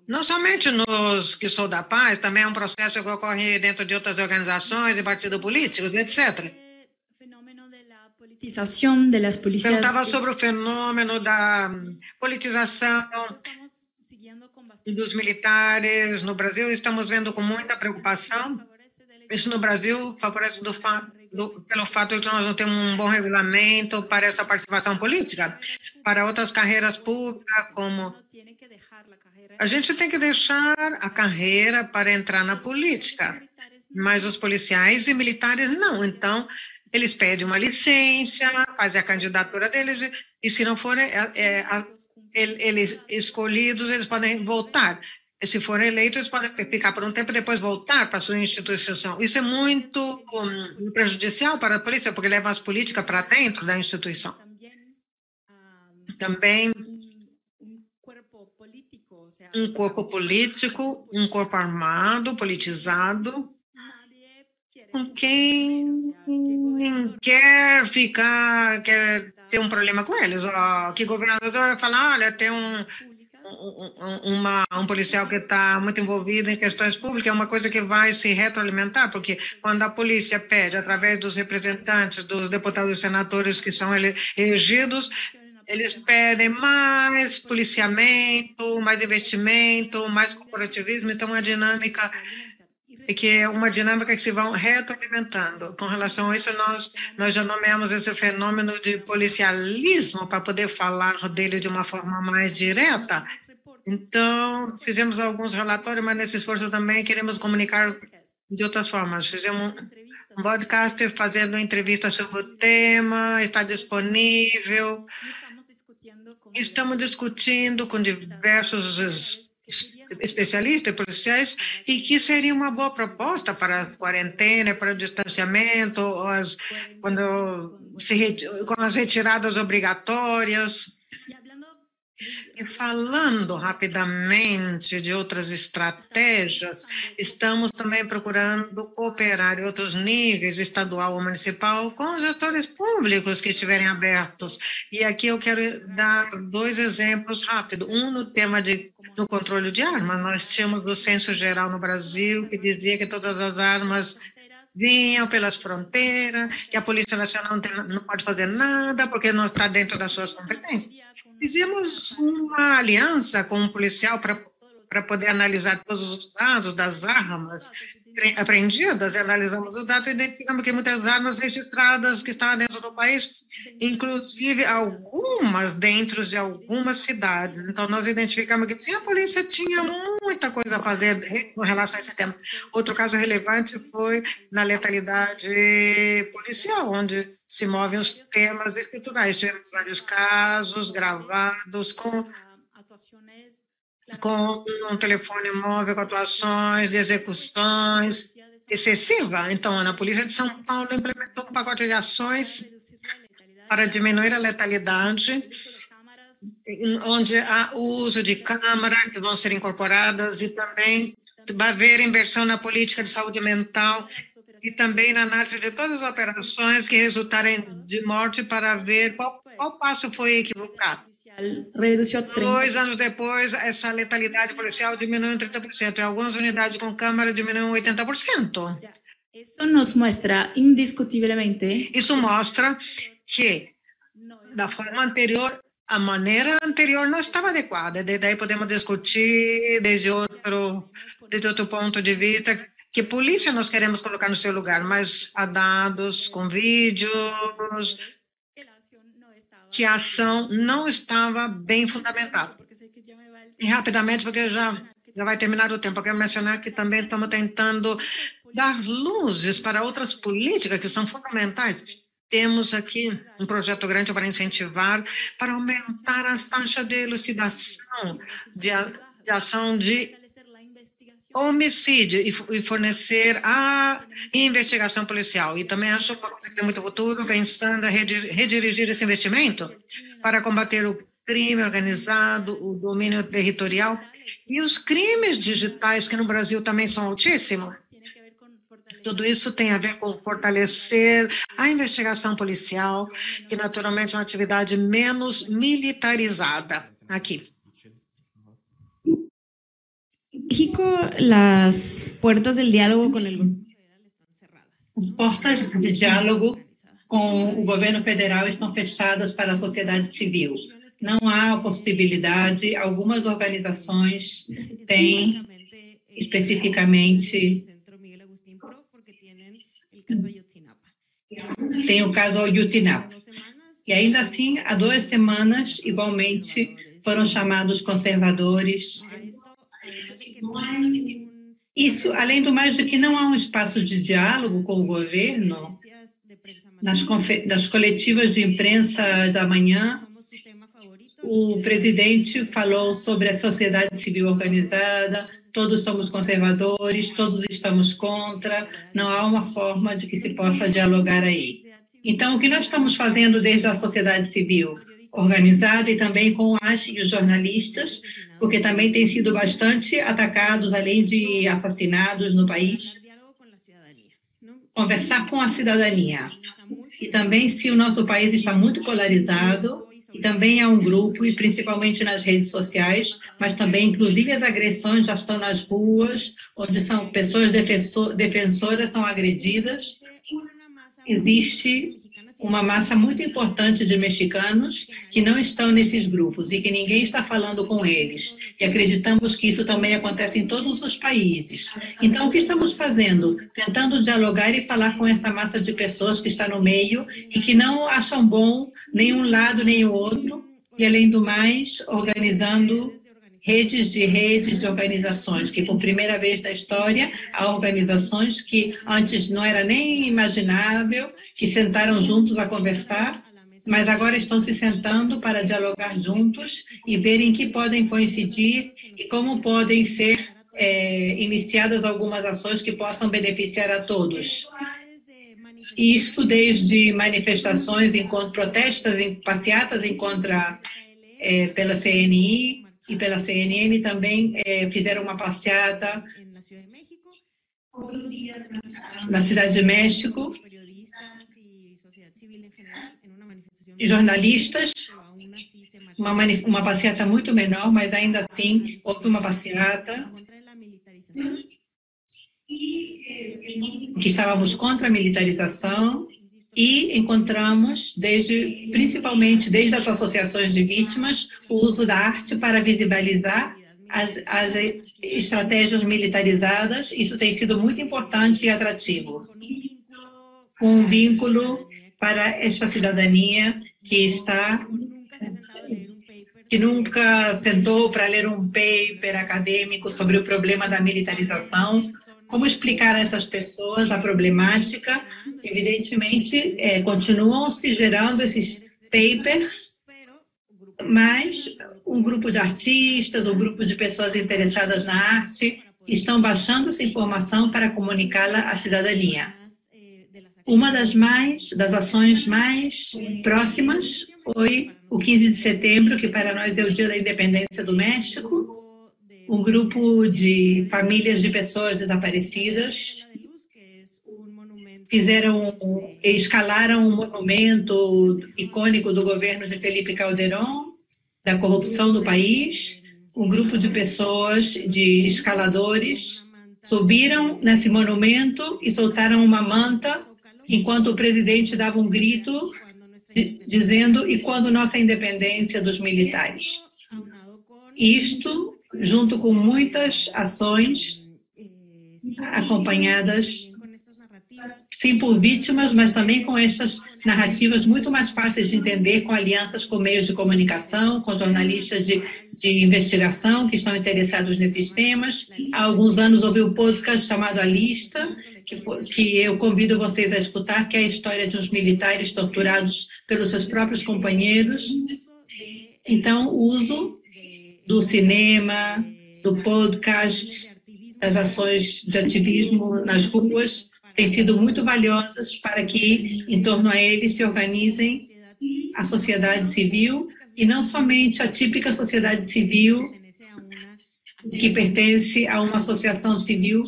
Não somente nos que sou da paz, também é um processo que ocorre dentro de outras organizações e partidos políticos, etc. Perguntava sobre o fenômeno da politização dos militares no Brasil. Estamos vendo com muita preocupação. Isso no Brasil favorece pelo fato de que nós não temos um bom regulamento para essa participação política. Para outras carreiras públicas, como a gente tem que deixar a carreira para entrar na política, mas os policiais e militares não. Então, eles pedem uma licença, fazem a candidatura deles e se não forem eles escolhidos, eles podem voltar. E se forem eleitos, eles podem ficar por um tempo e depois voltar para a sua instituição. Isso é muito prejudicial para a polícia, porque leva as políticas para dentro da instituição. Também um corpo político, um corpo armado, politizado, com quem quer ter um problema com eles. Que governador vai falar, olha, tem um policial que está muito envolvido em questões públicas, é uma coisa que vai se retroalimentar, porque quando a polícia pede, através dos representantes, dos deputados e senadores que são elegidos, Eles pedem mais policiamento, mais investimento, mais corporativismo, então uma dinâmica que é uma dinâmica que se vão retroalimentando. Com relação a isso, nós já nomeamos esse fenômeno de policialismo para poder falar dele de uma forma mais direta. Então, fizemos alguns relatórios, mas nesse esforço também queremos comunicar de outras formas. Fizemos um podcast fazendo entrevista sobre o tema, está disponível. Estamos discutindo com diversos especialistas e policiais e que seria uma boa proposta para a quarentena, para o distanciamento, com as retiradas obrigatórias. E falando rapidamente de outras estratégias, estamos também procurando cooperar em outros níveis, estadual ou municipal, com os gestores públicos que estiverem abertos. E aqui eu quero dar 2 exemplos rápidos. Um no tema do controle de armas. Nós tínhamos o Censo Geral no Brasil, que dizia que todas as armas vinham pelas fronteiras, que a Polícia Nacional não pode fazer nada porque não está dentro das suas competências. Fizemos uma aliança com um policial para poder analisar todos os dados das armas apreendidas, analisamos os dados e identificamos que muitas armas registradas que estavam dentro do país, inclusive algumas dentro de algumas cidades. Então, nós identificamos que sim, a polícia tinha muita coisa a fazer com relação a esse tema. Outro caso relevante foi na letalidade policial, onde se movem os temas estruturais. Tivemos vários casos gravados com um telefone móvel, com atuações de execuções excessiva. Então, a Polícia de São Paulo implementou um pacote de ações para diminuir a letalidade, onde há o uso de câmara que vão ser incorporadas e também vai haver inversão na política de saúde mental e também na análise de todas as operações que resultarem de morte para ver qual passo foi equivocado. 2 anos depois, essa letalidade policial diminuiu em 30%. Em algumas unidades com câmara diminuiu em 80%. Isso mostra que, da forma anterior, a maneira anterior não estava adequada. Daí podemos discutir desde outro ponto de vista que polícia nós queremos colocar no seu lugar, mas há dados com vídeos que a ação não estava bem fundamentada. E rapidamente, porque já vai terminar o tempo, eu quero mencionar que também estamos tentando dar luzes para outras políticas que são fundamentais. Temos aqui um projeto grande para incentivar, para aumentar as taxas de elucidação, de ação de homicídio e fornecer a investigação policial. E também acho que tem muito futuro pensando em redirigir esse investimento para combater o crime organizado, o domínio territorial e os crimes digitais, que no Brasil também são altíssimos. Tudo isso tem a ver com fortalecer a investigação policial, que naturalmente é uma atividade menos militarizada aqui. México, las puertas del diálogo con el gobierno federal están cerradas. As portas de diálogo com o governo federal estão fechadas para a sociedade civil. Não há possibilidade, algumas organizações têm especificamente tem o caso Ayotzinapa. E ainda assim, há 2 semanas, igualmente, foram chamados conservadores. Isso, além do mais de que não há um espaço de diálogo com o governo, nas coletivas de imprensa da manhã, o presidente falou sobre a sociedade civil organizada, todos somos conservadores, todos estamos contra, não há uma forma de que se possa dialogar aí. Então, o que nós estamos fazendo desde a sociedade civil organizada e também com as e os jornalistas, porque também têm sido bastante atacados, além de assassinados no país, conversar com a cidadania. E também, se o nosso país está muito polarizado, e também há um grupo, e principalmente nas redes sociais, mas também, inclusive, as agressões já estão nas ruas, onde são pessoas defensoras são agredidas. Existe uma massa muito importante de mexicanos que não estão nesses grupos e que ninguém está falando com eles. E acreditamos que isso também acontece em todos os países. Então, o que estamos fazendo? Tentando dialogar e falar com essa massa de pessoas que está no meio e que não acham bom nem um lado nem o outro, e, além do mais, organizando redes de organizações, que por primeira vez na história, há organizações que antes não era nem imaginável, que sentaram juntos a conversar, mas agora estão se sentando para dialogar juntos e verem que podem coincidir e como podem ser iniciadas algumas ações que possam beneficiar a todos. Isso desde manifestações, protestas, passeatas pela CNI, e pela CNN também fizeram uma passeata na Cidade de México, e jornalistas, uma passeata muito menor, mas ainda assim houve uma passeata que estávamos contra a militarização. E encontramos, principalmente desde as associações de vítimas, o uso da arte para visibilizar as estratégias militarizadas. Isso tem sido muito importante e atrativo. Um vínculo para esta cidadania que nunca sentou para ler um paper acadêmico sobre o problema da militarização. Como explicar a essas pessoas a problemática? Evidentemente, continuam se gerando esses papers, mas um grupo de artistas, um grupo de pessoas interessadas na arte estão baixando essa informação para comunicá-la à cidadania. Uma das ações mais próximas foi o 15 de setembro, que para nós é o Dia da Independência do México. Um grupo de famílias de pessoas desaparecidas escalaram um monumento icônico do governo de Felipe Calderón, da corrupção do país. Um grupo de pessoas, de escaladores, subiram nesse monumento e soltaram uma manta, enquanto o presidente dava um grito, dizendo: "E quando nossa independência dos militares?" Isto, junto com muitas ações acompanhadas, sim, por vítimas, mas também com estas narrativas muito mais fáceis de entender, com alianças com meios de comunicação, com jornalistas de investigação que estão interessados nesses temas. Há alguns anos houve um podcast chamado A Lista, que eu convido vocês a escutar, que é a história de uns militares torturados pelos seus próprios companheiros. Então, o uso do cinema, do podcast, das ações de ativismo nas ruas, têm sido muito valiosas para que, em torno a eles, se organizem a sociedade civil, e não somente a típica sociedade civil que pertence a uma associação civil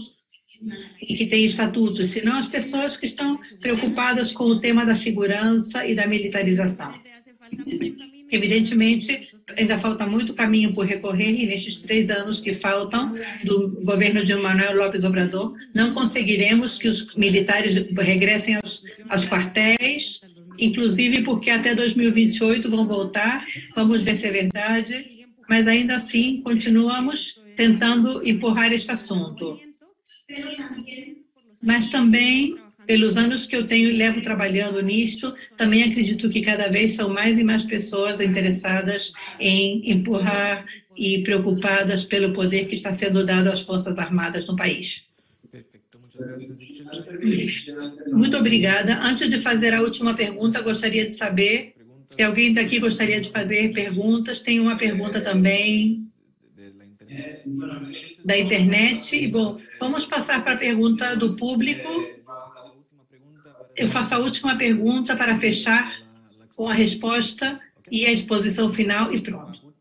e que tem estatutos, senão as pessoas que estão preocupadas com o tema da segurança e da militarização. Evidentemente, ainda falta muito caminho por recorrer, e nestes 3 anos que faltam do governo de Manuel López Obrador, não conseguiremos que os militares regressem aos quartéis, inclusive porque até 2028 vão voltar. Vamos ver se é verdade, mas ainda assim continuamos tentando empurrar este assunto. Mas também, pelos anos que eu levo trabalhando nisso, também acredito que cada vez são mais e mais pessoas interessadas em empurrar e preocupadas pelo poder que está sendo dado às Forças Armadas no país. Muito obrigada. Antes de fazer a última pergunta, gostaria de saber se alguém daqui gostaria de fazer perguntas. Tem uma pergunta também da internet. E, bom, vamos passar para a pergunta do público. Eu faço a última pergunta para fechar com a resposta e a exposição final e pronto.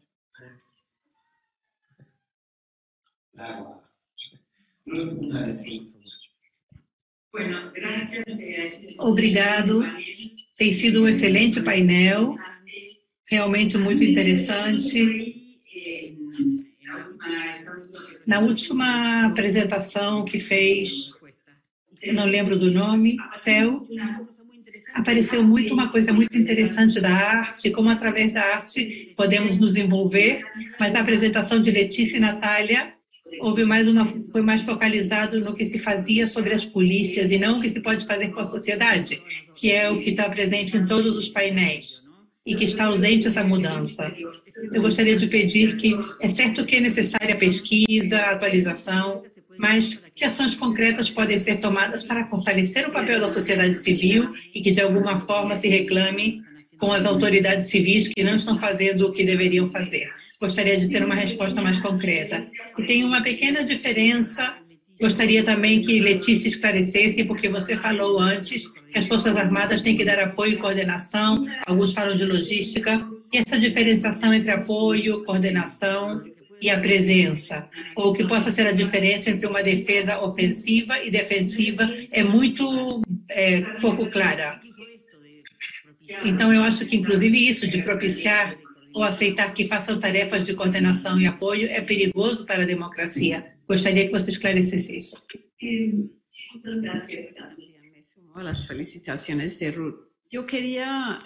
Obrigado. Tem sido um excelente painel, realmente muito interessante. Na última apresentação que fez, eu não lembro do nome, Céu, apareceu muito uma coisa muito interessante da arte, como através da arte podemos nos envolver, mas na apresentação de Letícia e Natália, foi mais focalizado no que se fazia sobre as polícias e não o que se pode fazer com a sociedade, que é o que está presente em todos os painéis e que está ausente essa mudança. Eu gostaria de pedir que, é certo que é necessária pesquisa, atualização, mas que ações concretas podem ser tomadas para fortalecer o papel da sociedade civil e que, de alguma forma, se reclame com as autoridades civis que não estão fazendo o que deveriam fazer. Gostaria de ter uma resposta mais concreta. E tem uma pequena diferença, gostaria também que Letícia esclarecesse, porque você falou antes que as Forças Armadas têm que dar apoio e coordenação, alguns falam de logística, e essa diferenciação entre apoio, coordenação e a presença, ou que possa ser a diferença entre uma defesa ofensiva e defensiva, é muito pouco clara. Então, eu acho que, inclusive, isso de propiciar ou aceitar que façam tarefas de coordenação e apoio é perigoso para a democracia. Gostaria que você esclarecesse isso. As felicitações de Ruth. Eu queria...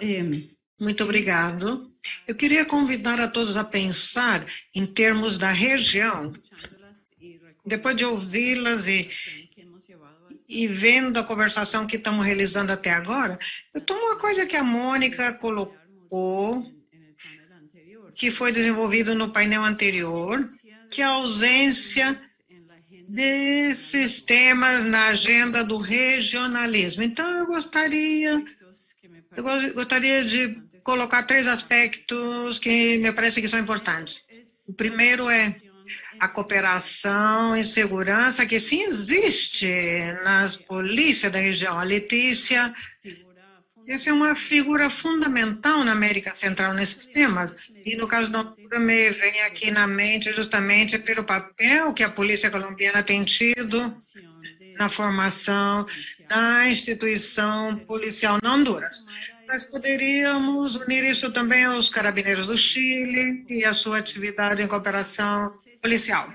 Muito obrigado. Eu queria convidar a todos a pensar em termos da região. Depois de ouvi-las e vendo a conversação que estamos realizando até agora, eu tomo uma coisa que a Mônica colocou, que foi desenvolvido no painel anterior, que é a ausência desses temas na agenda do regionalismo. Então, eu gostaria de colocar 3 aspectos que me parecem que são importantes. O primeiro é a cooperação em segurança, que sim existe nas polícias da região. A Letícia, essa é uma figura fundamental na América Central nesses temas. E no caso da Honduras, me vem aqui na mente justamente pelo papel que a polícia colombiana tem tido na formação da instituição policial na Honduras. Nós poderíamos unir isso também aos Carabineiros do Chile e a sua atividade em cooperação policial.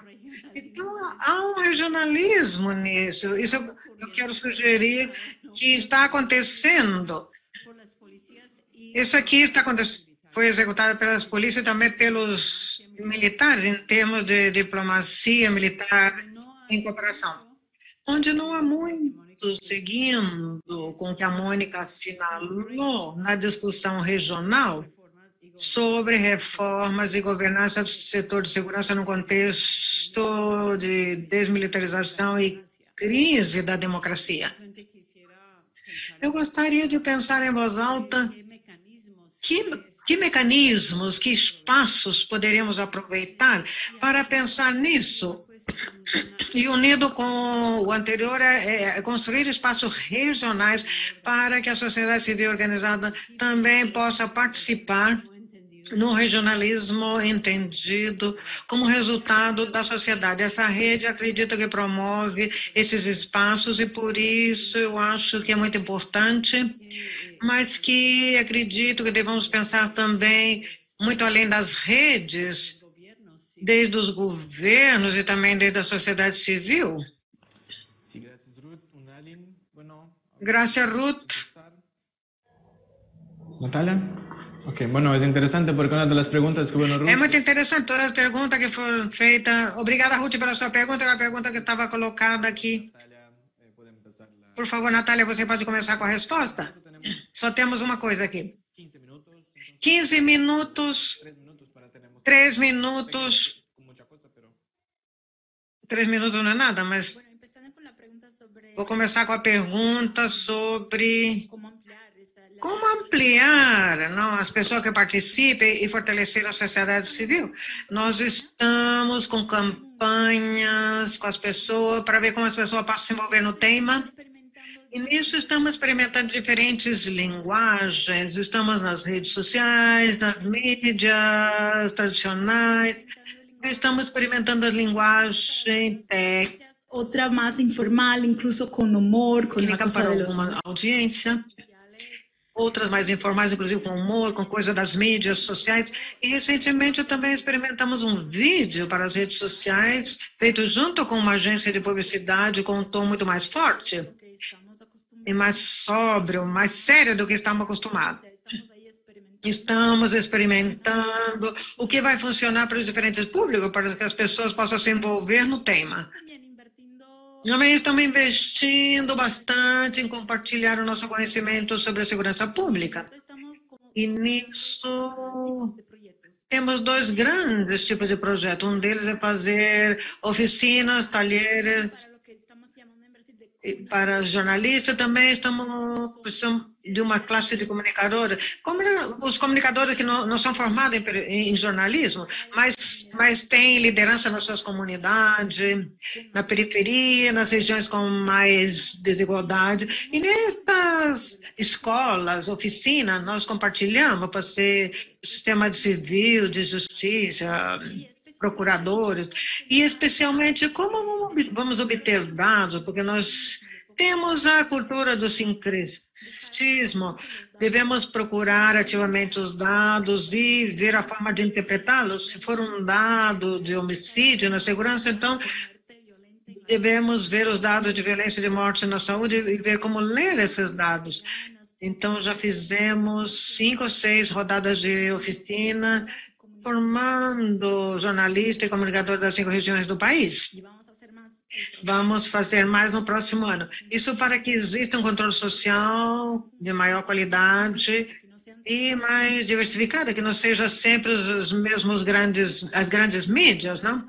Então, há um regionalismo nisso. Isso eu quero sugerir que está acontecendo. Isso aqui está acontecendo. Foi executado pelas polícias e também pelos militares, em termos de diplomacia militar em cooperação, onde não há muito seguindo com o que a Mônica assinalou na discussão regional sobre reformas e governança do setor de segurança no contexto de desmilitarização e crise da democracia. Eu gostaria de pensar em voz alta que mecanismos, que espaços poderíamos aproveitar para pensar nisso. E unido com o anterior, é construir espaços regionais para que a sociedade civil organizada também possa participar no regionalismo entendido como resultado da sociedade. Essa rede, acredito que promove esses espaços e por isso eu acho que é muito importante, mas que acredito que devemos pensar também muito além das redes, desde os governos e também desde a sociedade civil. Gracias, Ruth. Natália? Ok, bueno, es interesante porque una de las preguntas que, bueno, Ruth... É muito interessante todas as perguntas que foram feitas. Obrigada, Ruth, pela sua pergunta, é uma pergunta que estava colocada aqui. Por favor, Natália, você pode começar com a resposta? Só temos uma coisa aqui. 15 minutos, 3 minutos. 3 minutos não é nada, mas vou começar com a pergunta sobre como ampliar, não, as pessoas que participem e fortalecer a sociedade civil. Nós estamos com campanhas com as pessoas para ver como as pessoas possam se envolver no tema. E nisso estamos experimentando diferentes linguagens, estamos nas redes sociais, nas mídias tradicionais, estamos experimentando as linguagens técnicas. Outra mais informal, incluso com humor, com a coisa para uma audiência. Outras mais informais, inclusive com humor, com coisa das mídias sociais. E recentemente também experimentamos um vídeo para as redes sociais, feito junto com uma agência de publicidade com um tom muito mais forte. e mais sóbrio, mais sério do que estamos acostumados. Estamos experimentando o que vai funcionar para os diferentes públicos, para que as pessoas possam se envolver no tema. Também estamos investindo bastante em compartilhar o nosso conhecimento sobre a segurança pública. E nisso temos 2 grandes tipos de projetos. Um deles é fazer oficinas, talheres para jornalistas. Também estamos precisando de uma classe de comunicadores. Os comunicadores que não são formados em jornalismo, mas têm liderança nas suas comunidades, na periferia, nas regiões com mais desigualdade. E nessas escolas, oficinas, nós compartilhamos para ser sistema de civil, de justiça, procuradores, e especialmente como vamos obter dados, porque nós temos a cultura do sincretismo, devemos procurar ativamente os dados e ver a forma de interpretá-los. Se for um dado de homicídio na segurança, então devemos ver os dados de violência e de morte na saúde e ver como ler esses dados. Então, já fizemos 5 ou 6 rodadas de oficina, formando jornalistas e comunicadores das 5 regiões do país. Vamos fazer mais no próximo ano. Isso para que exista um controle social de maior qualidade e mais diversificado, que não seja sempre os mesmos as grandes mídias, não?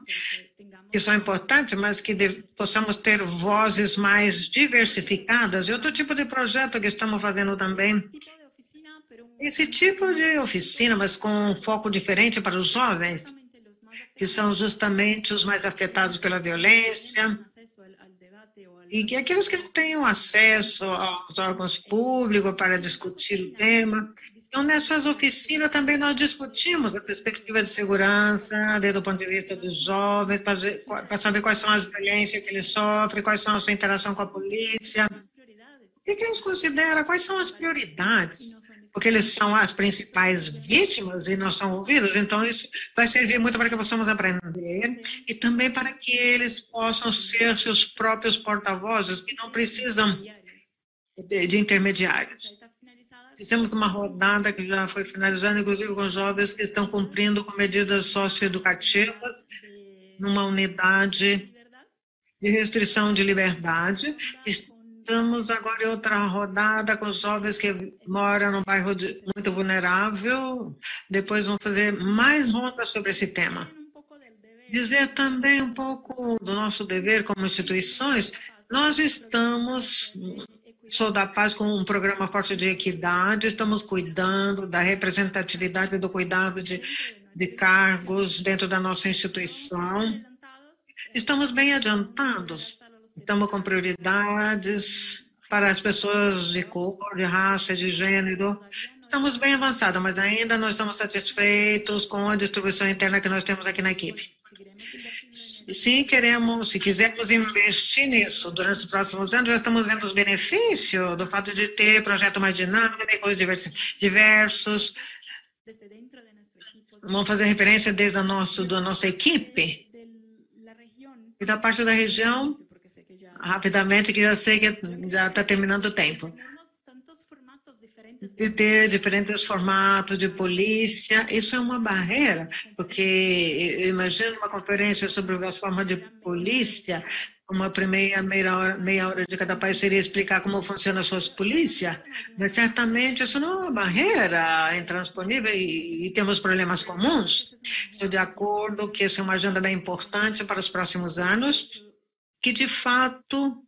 Que são importantes, mas que possamos ter vozes mais diversificadas. E outro tipo de projeto que estamos fazendo também, esse tipo de oficina, mas com um foco diferente para os jovens, que são justamente os mais afetados pela violência, e que aqueles que não têm acesso aos órgãos públicos para discutir o tema. Então, nessas oficinas também nós discutimos a perspectiva de segurança, desde o ponto de vista dos jovens, para saber quais são as violências que eles sofrem, quais são a sua interação com a polícia, o que eles consideram, quais são as prioridades, porque eles são as principais vítimas e não são ouvidos. Então, isso vai servir muito para que possamos aprender e também para que eles possam ser seus próprios porta-vozes, que não precisam de intermediários. Fizemos uma rodada que já foi finalizada, inclusive com jovens que estão cumprindo com medidas socioeducativas numa unidade de restrição de liberdade. Estamos agora em outra rodada com jovens que moram num bairro muito vulnerável. Depois vamos fazer mais rondas sobre esse tema. Dizer também um pouco do nosso dever como instituições. Nós estamos, Sou da Paz, com um programa forte de equidade, estamos cuidando da representatividade e do cuidado de cargos dentro da nossa instituição. Estamos bem adiantados. Estamos com prioridades para as pessoas de cor, de raça, de gênero. Estamos bem avançados, mas ainda não estamos satisfeitos com a distribuição interna que nós temos aqui na equipe. Se quisermos investir nisso durante os próximos anos, já estamos vendo os benefícios do fato de ter projetos mais dinâmicos, diversos. Vamos fazer referência desde da nossa equipe e da parte da região, rapidamente, que já sei que já está terminando o tempo. De ter diferentes formatos de polícia, isso é uma barreira, porque imagina uma conferência sobre as formas de polícia, uma primeira meia hora de cada país seria explicar como funciona a sua polícia, mas certamente isso não é uma barreira intransponível e temos problemas comuns. Estou de acordo que essa é uma agenda bem importante para os próximos anos, que de fato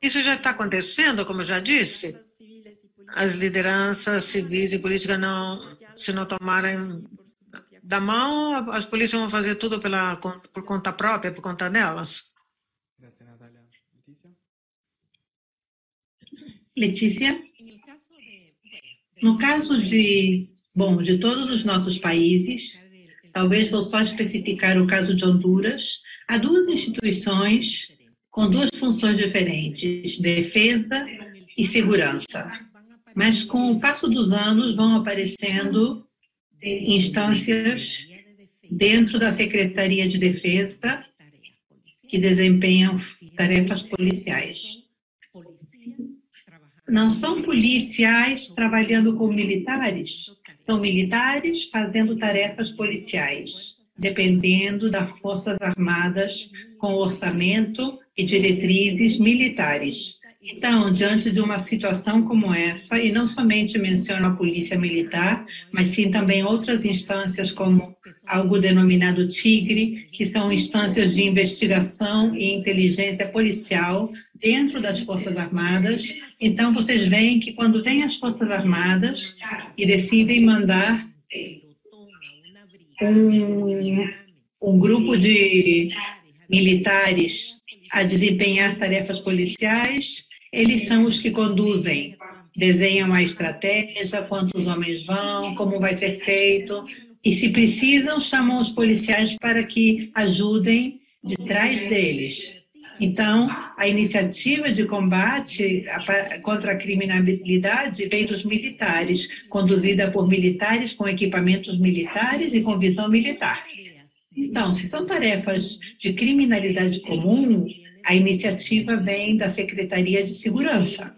isso já está acontecendo, como eu já disse. As lideranças civis e políticas se não tomarem da mão, as polícias vão fazer tudo por conta própria, por conta delas. Letícia? No caso de todos os nossos países, talvez vou só especificar o caso de Honduras, há 2 instituições com 2 funções diferentes, defesa e segurança. Mas, com o passo dos anos, vão aparecendo instâncias dentro da Secretaria de Defesa que desempenham tarefas policiais. não são policiais trabalhando com militares, são militares fazendo tarefas policiais, dependendo das Forças Armadas, com orçamento e diretrizes militares. Então, diante de uma situação como essa, e não somente menciono a Polícia Militar, mas sim também outras instâncias como algo denominado TIGRE, que são instâncias de investigação e inteligência policial dentro das Forças Armadas. Então, vocês veem que quando vêm as Forças Armadas e decidem mandar um grupo de militares a desempenhar tarefas policiais, eles são os que conduzem, desenham a estratégia, quantos homens vão, como vai ser feito, e se precisam, chamam os policiais para que ajudem de trás deles. Então, a iniciativa de combate contra a criminalidade vem dos militares, conduzida por militares com equipamentos militares e com visão militar. Então, se são tarefas de criminalidade comum, a iniciativa vem da Secretaria de Segurança.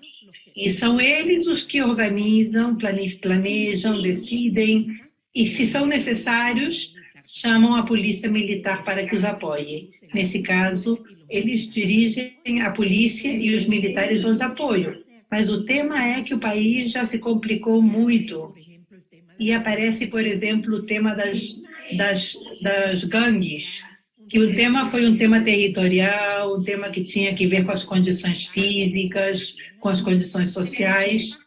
E são eles os que organizam, planejam, decidem, e se são necessários, chamam a Polícia Militar para que os apoie. Nesse caso, eles dirigem a polícia e os militares vão de apoio. Mas o tema é que o país já se complicou muito. E aparece, por exemplo, o tema das gangues, que o tema foi um tema territorial, um tema que tinha que ver com as condições físicas, com as condições sociais.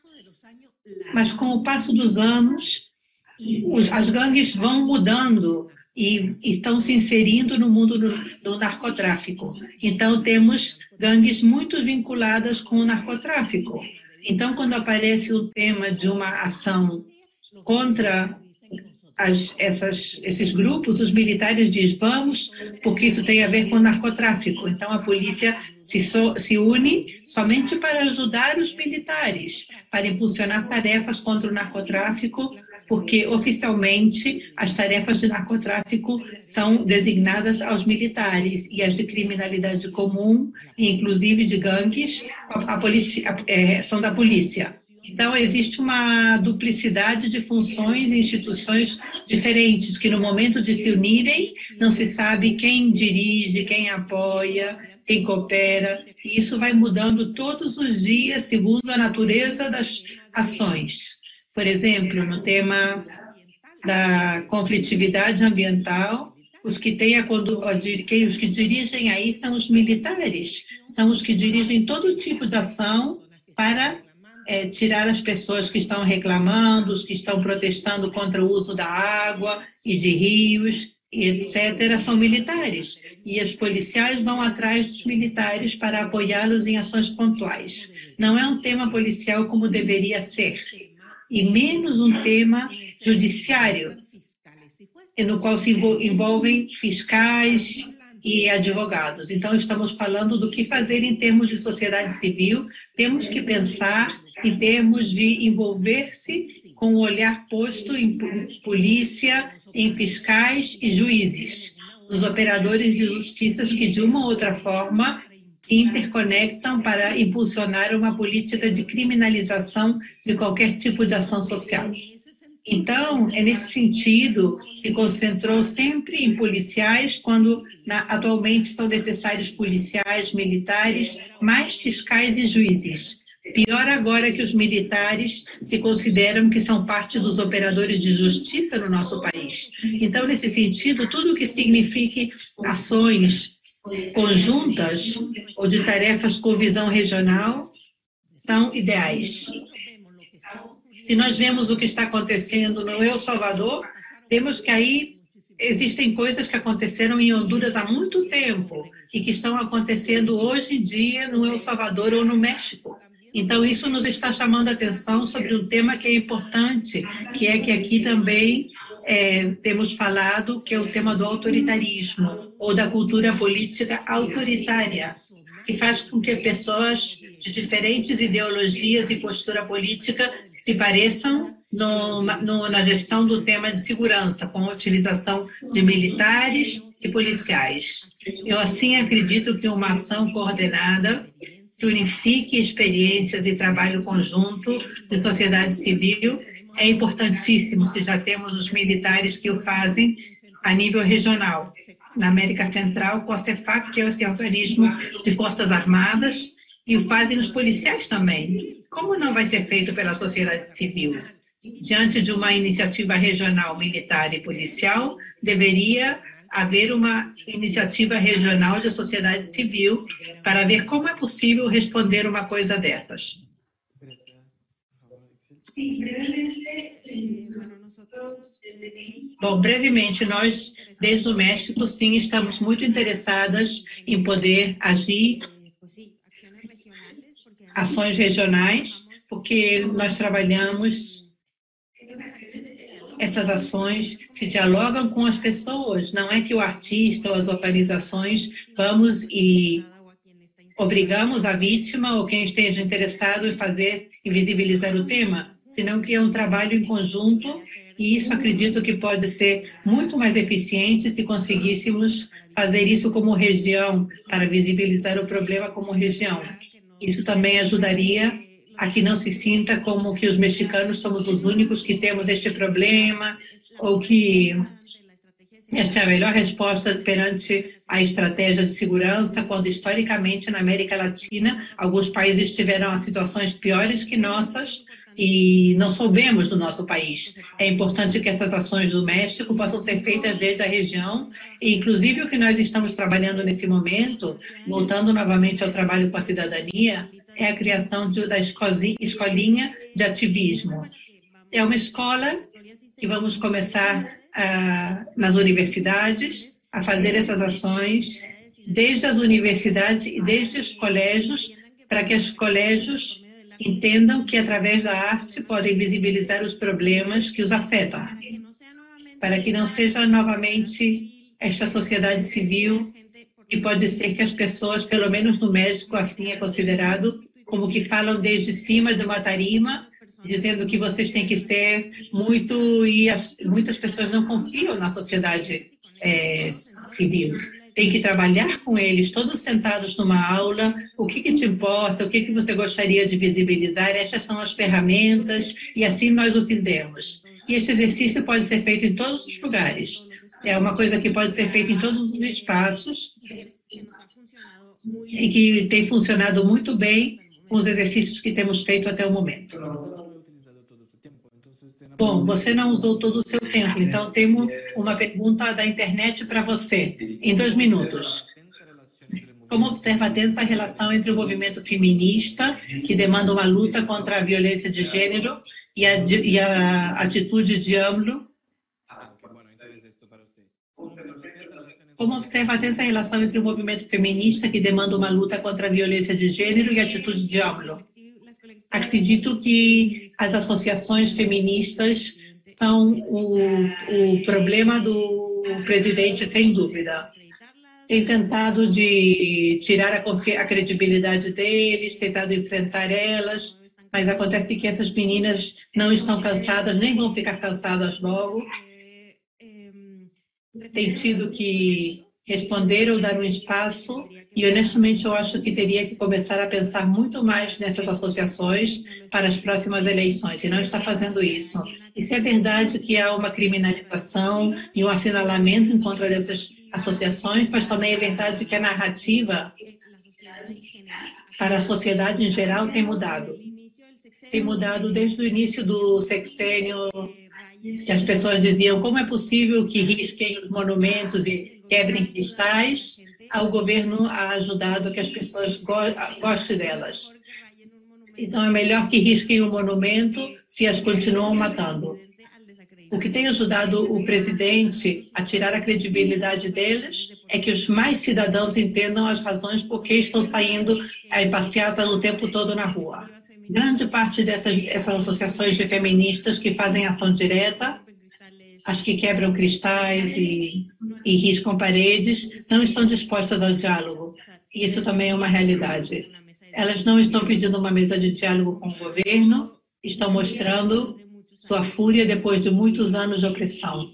Mas com o passo dos anos, as gangues vão mudando e estão se inserindo no mundo do narcotráfico. Então, temos gangues muito vinculadas com o narcotráfico. Então, quando aparece o tema de uma ação contra esses grupos, os militares dizem, vamos, porque isso tem a ver com o narcotráfico. Então, a polícia se une somente para ajudar os militares, para impulsionar tarefas contra o narcotráfico, porque oficialmente as tarefas de narcotráfico são designadas aos militares e as de criminalidade comum, inclusive de gangues, são da polícia. Então, existe uma duplicidade de funções e instituições diferentes, que no momento de se unirem, não se sabe quem dirige, quem apoia, quem coopera, e isso vai mudando todos os dias, segundo a natureza das ações. Por exemplo, no tema da conflitividade ambiental, os que dirigem aí são os militares, são os que dirigem todo tipo de ação para tirar as pessoas que estão reclamando, os que estão protestando contra o uso da água e de rios, etc., são militares. E os policiais vão atrás dos militares para apoiá-los em ações pontuais. Não é um tema policial como deveria ser, e menos um tema judiciário, no qual se envolvem fiscais e advogados. Então, estamos falando do que fazer em termos de sociedade civil, temos que pensar em termos de envolver-se com o olhar posto em polícia, em fiscais e juízes, os operadores de justiça que, de uma ou outra forma, se interconectam para impulsionar uma política de criminalização de qualquer tipo de ação social. Então, é nesse sentido, se concentrou sempre em policiais, quando atualmente são necessários policiais, militares, mais fiscais e juízes. Pior agora que os militares se consideram que são parte dos operadores de justiça no nosso país. Então, nesse sentido, tudo que signifique ações conjuntas ou de tarefas com visão regional são ideais. Se nós vemos o que está acontecendo no El Salvador, vemos que aí existem coisas que aconteceram em Honduras há muito tempo e que estão acontecendo hoje em dia no El Salvador ou no México. Então, isso nos está chamando a atenção sobre um tema que é importante, que é que aqui também temos falado, que é o tema do autoritarismo ou da cultura política autoritária, que faz com que pessoas de diferentes ideologias e postura política se pareçam na gestão do tema de segurança, com a utilização de militares e policiais. Eu, assim, acredito que uma ação coordenada, que unifique experiências de trabalho conjunto de sociedade civil é importantíssimo se já temos os militares que o fazem a nível regional. Na América Central, com a CEFAC, que é esse organismo de forças armadas, e o fazem os policiais também. Como não vai ser feito pela sociedade civil? Diante de uma iniciativa regional militar e policial, deveria haver uma iniciativa regional de sociedade civil para ver como é possível responder uma coisa dessas. Bom, brevemente, nós, desde o México, sim, estamos muito interessadas em poder agir ações regionais, porque nós trabalhamos, essas ações se dialogam com as pessoas, não é que o artista ou as organizações vamos e obrigamos a vítima ou quem esteja interessado em fazer e visibilizar o tema, senão que é um trabalho em conjunto, e isso acredito que pode ser muito mais eficiente se conseguíssemos fazer isso como região, para visibilizar o problema como região. Isso também ajudaria a que não se sinta como que os mexicanos somos os únicos que temos este problema, ou que esta é a melhor resposta perante a estratégia de segurança, quando historicamente na América Latina alguns países tiveram situações piores que nossas e não soubemos do nosso país. É importante que essas ações do México possam ser feitas desde a região, e inclusive o que nós estamos trabalhando nesse momento, voltando novamente ao trabalho com a cidadania, é a criação da escolinha de ativismo. É uma escola que vamos começar nas universidades a fazer essas ações, desde as universidades e desde os colégios, para que os colégios entendam que, através da arte, podem visibilizar os problemas que os afetam, para que não seja novamente esta sociedade civil, e pode ser que as pessoas, pelo menos no México, assim é considerado, como que falam desde cima de uma tarima, dizendo que vocês têm que ser muito, e muitas pessoas não confiam na sociedade civil. Tem que trabalhar com eles, todos sentados numa aula, o que te importa, o que você gostaria de visibilizar, estas são as ferramentas, e assim nós o fizemos. E este exercício pode ser feito em todos os lugares. É uma coisa que pode ser feita em todos os espaços, e que tem funcionado muito bem com os exercícios que temos feito até o momento. Bom, você não usou todo o seu tempo, então temos uma pergunta da internet para você, em 2 minutos. Como observa a tensa relação entre o movimento feminista, que demanda uma luta contra a violência de gênero, e a atitude de AMLO? Como observa a tensa relação entre o movimento feminista, que demanda uma luta contra a violência de gênero, e a atitude de AMLO? Acredito que as associações feministas são o problema do presidente, sem dúvida. Tem tentado de tirar a credibilidade deles, tentado enfrentar elas, mas acontece que essas meninas não estão cansadas, nem vão ficar cansadas logo. Tem tido que responder ou dar um espaço, e honestamente eu acho que teria que começar a pensar muito mais nessas associações para as próximas eleições, e não está fazendo isso. E se é verdade que há uma criminalização e um assinalamento em contra dessas associações, mas também é verdade que a narrativa para a sociedade em geral tem mudado. Tem mudado desde o início do sexênio, que as pessoas diziam como é possível que risquem os monumentos e quebrem cristais. O governo ha ajudado que as pessoas gostem delas. Então, é melhor que risquem o monumento se as continuam matando. O que tem ajudado o presidente a tirar a credibilidade deles é que os mais cidadãos entendam as razões por que estão saindo em passeata o tempo todo na rua. Grande parte dessas associações de feministas que fazem ação direta, as que quebram cristais e riscam paredes, não estão dispostas ao diálogo. E isso também é uma realidade. Elas não estão pedindo uma mesa de diálogo com o governo, estão mostrando sua fúria depois de muitos anos de opressão.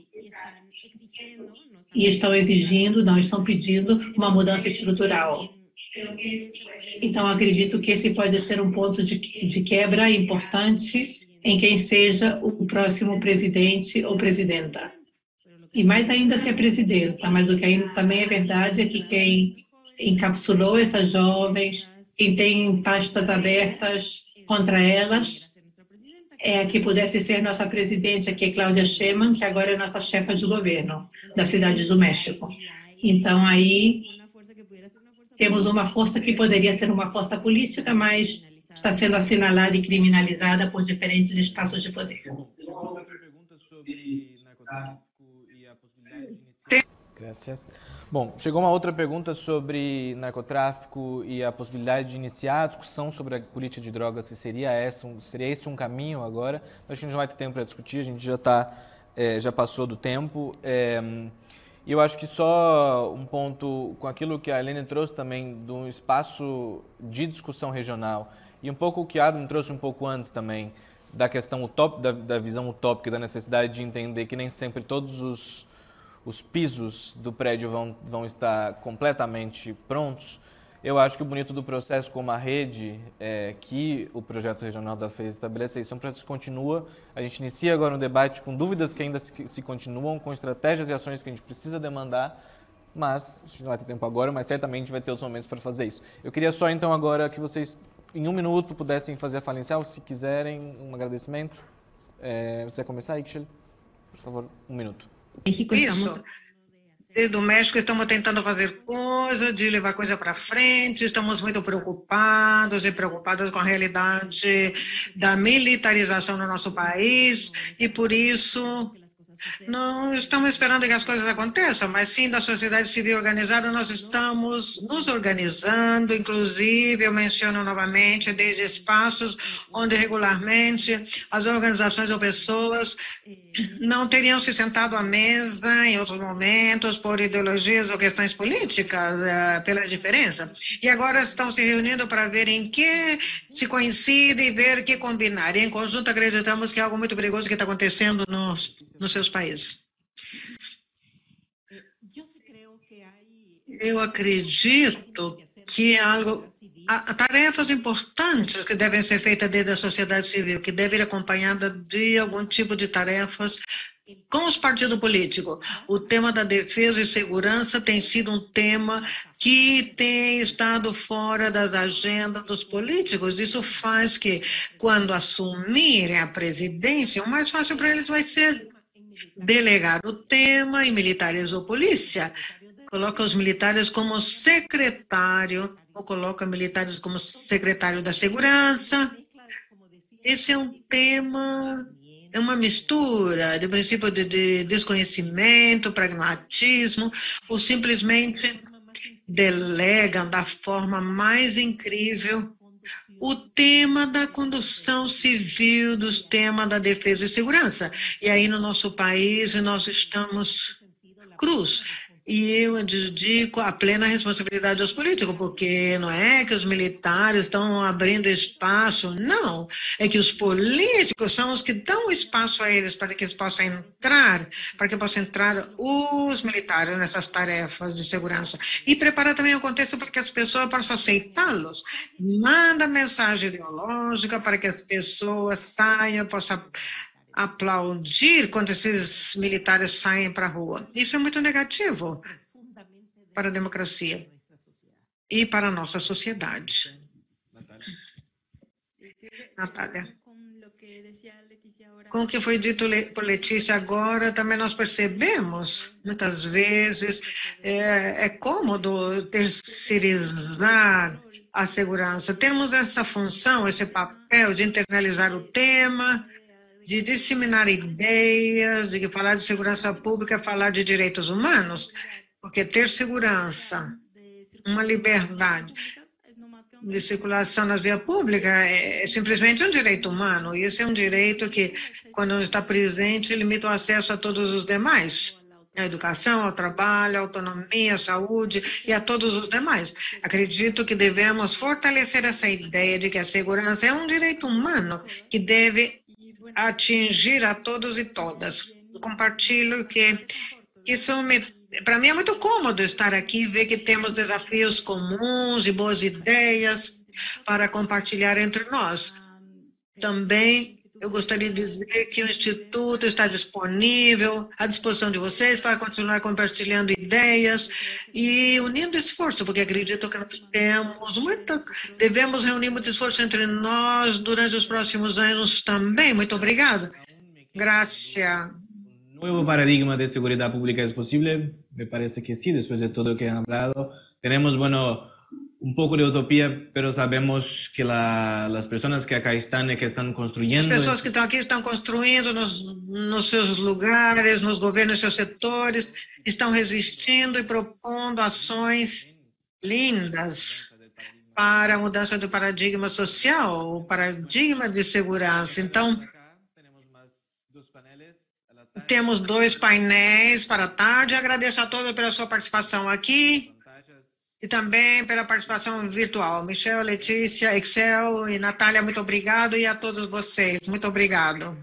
E estão exigindo, não estão pedindo, uma mudança estrutural. Então, acredito que esse pode ser um ponto de quebra importante em quem seja o próximo presidente ou presidenta. E mais ainda se é presidenta, mas o que ainda também é verdade é que quem encapsulou essas jovens, quem tem pastas abertas contra elas, é a que pudesse ser nossa presidente, que é Cláudia Sheinbaum, que agora é nossa chefa de governo da Cidade do México. Então, aí temos uma força que poderia ser uma força política, mas está sendo assinalada e criminalizada por diferentes espaços de poder. Graças. Bom, chegou uma outra pergunta sobre narcotráfico e a possibilidade de iniciar a discussão sobre a política de drogas, se seria esse um caminho agora. Acho que a gente não vai ter tempo para discutir, a gente já passou do tempo. E eu acho que só um ponto com aquilo que a Arlene trouxe também de um espaço de discussão regional e um pouco o que a Adam trouxe um pouco antes também, da questão da visão utópica, da necessidade de entender que nem sempre todos os pisos do prédio vão estar completamente prontos. Eu acho que o bonito do processo, como a rede que o projeto regional da FES estabelece, é um processo que continua. A gente inicia agora um debate com dúvidas que ainda se continuam, com estratégias e ações que a gente precisa demandar, mas a gente não vai ter tempo agora, mas certamente vai ter os momentos para fazer isso. Eu queria só então agora que vocês, em 1 minuto, pudessem fazer a fala inicial, se quiserem, um agradecimento. Você vai começar, Ixchel? Por favor, 1 minuto. Isso. Desde o México estamos tentando fazer coisa, de levar coisa para frente, estamos muito preocupadas com a realidade da militarização no nosso país e por isso não estamos esperando que as coisas aconteçam, mas sim da sociedade civil organizada nós estamos nos organizando, inclusive eu menciono novamente desde espaços onde regularmente as organizações ou pessoas não teriam se sentado à mesa em outros momentos por ideologias ou questões políticas, pela diferença. E agora estão se reunindo para ver em que se coincide e ver o que combinar. E em conjunto acreditamos que é algo muito perigoso que está acontecendo nos seus países. Eu acredito que há tarefas importantes que devem ser feitas dentro da sociedade civil, que devem ir acompanhadas de algum tipo de tarefas com os partidos políticos. O tema da defesa e segurança tem sido um tema que tem estado fora das agendas dos políticos. Isso faz que, quando assumirem a presidência, o mais fácil para eles vai ser delegar o tema em militares ou polícia. Coloca os militares como secretário, ou coloca militares como secretário da segurança. Esse é um tema, é uma mistura de princípio de desconhecimento, pragmatismo, ou simplesmente delegam da forma mais incrível o tema da condução civil, dos temas da defesa e segurança. E aí no nosso país nós estamos cruz. E eu adjudico a plena responsabilidade dos políticos, porque não é que os militares estão abrindo espaço, não. É que os políticos são os que dão espaço a eles para que eles possam entrar, os militares nessas tarefas de segurança. E preparar também o contexto para que as pessoas possam aceitá-los. Manda mensagem ideológica para que as pessoas saiam, possam aplaudir quando esses militares saem para a rua. Isso é muito negativo para a democracia e para a nossa sociedade. Natália. Com o que foi dito por Letícia agora, também nós percebemos, muitas vezes, é cômodo terceirizar a segurança. Temos essa função, esse papel de internalizar o tema, de disseminar ideias, de que falar de segurança pública é falar de direitos humanos, porque ter segurança, uma liberdade de circulação nas vias públicas é simplesmente um direito humano, e esse é um direito que, quando não está presente, limita o acesso a todos os demais, a educação, ao trabalho, à autonomia, à saúde e a todos os demais. Acredito que devemos fortalecer essa ideia de que a segurança é um direito humano que deve atingir a todos e todas. Compartilho que para mim é muito cômodo estar aqui, ver que temos desafios comuns e boas ideias para compartilhar entre nós. Também eu gostaria de dizer que o Instituto está disponível, à disposição de vocês para continuar compartilhando ideias e unindo esforço, porque acredito que nós devemos reunir muito esforço entre nós durante os próximos anos também. Muito obrigado. Gracias. Nuevo paradigma de seguridad pública es posible? Me parece que sí, después de todo lo que han hablado. Tenemos, bueno, un poco de utopía, pero sabemos que las personas que acá están y que están construyendo... As pessoas que estão aqui estão construindo nos seus lugares, nos governos, nos seus setores, estão resistindo e propondo ações lindas para a mudança do paradigma social, o paradigma de segurança. Então, temos 2 painéis para a tarde. Agradeço a todos pela sua participação aqui e também pela participação virtual. Michel, Letícia, Excel e Natália, muito obrigado. E a todos vocês, muito obrigado.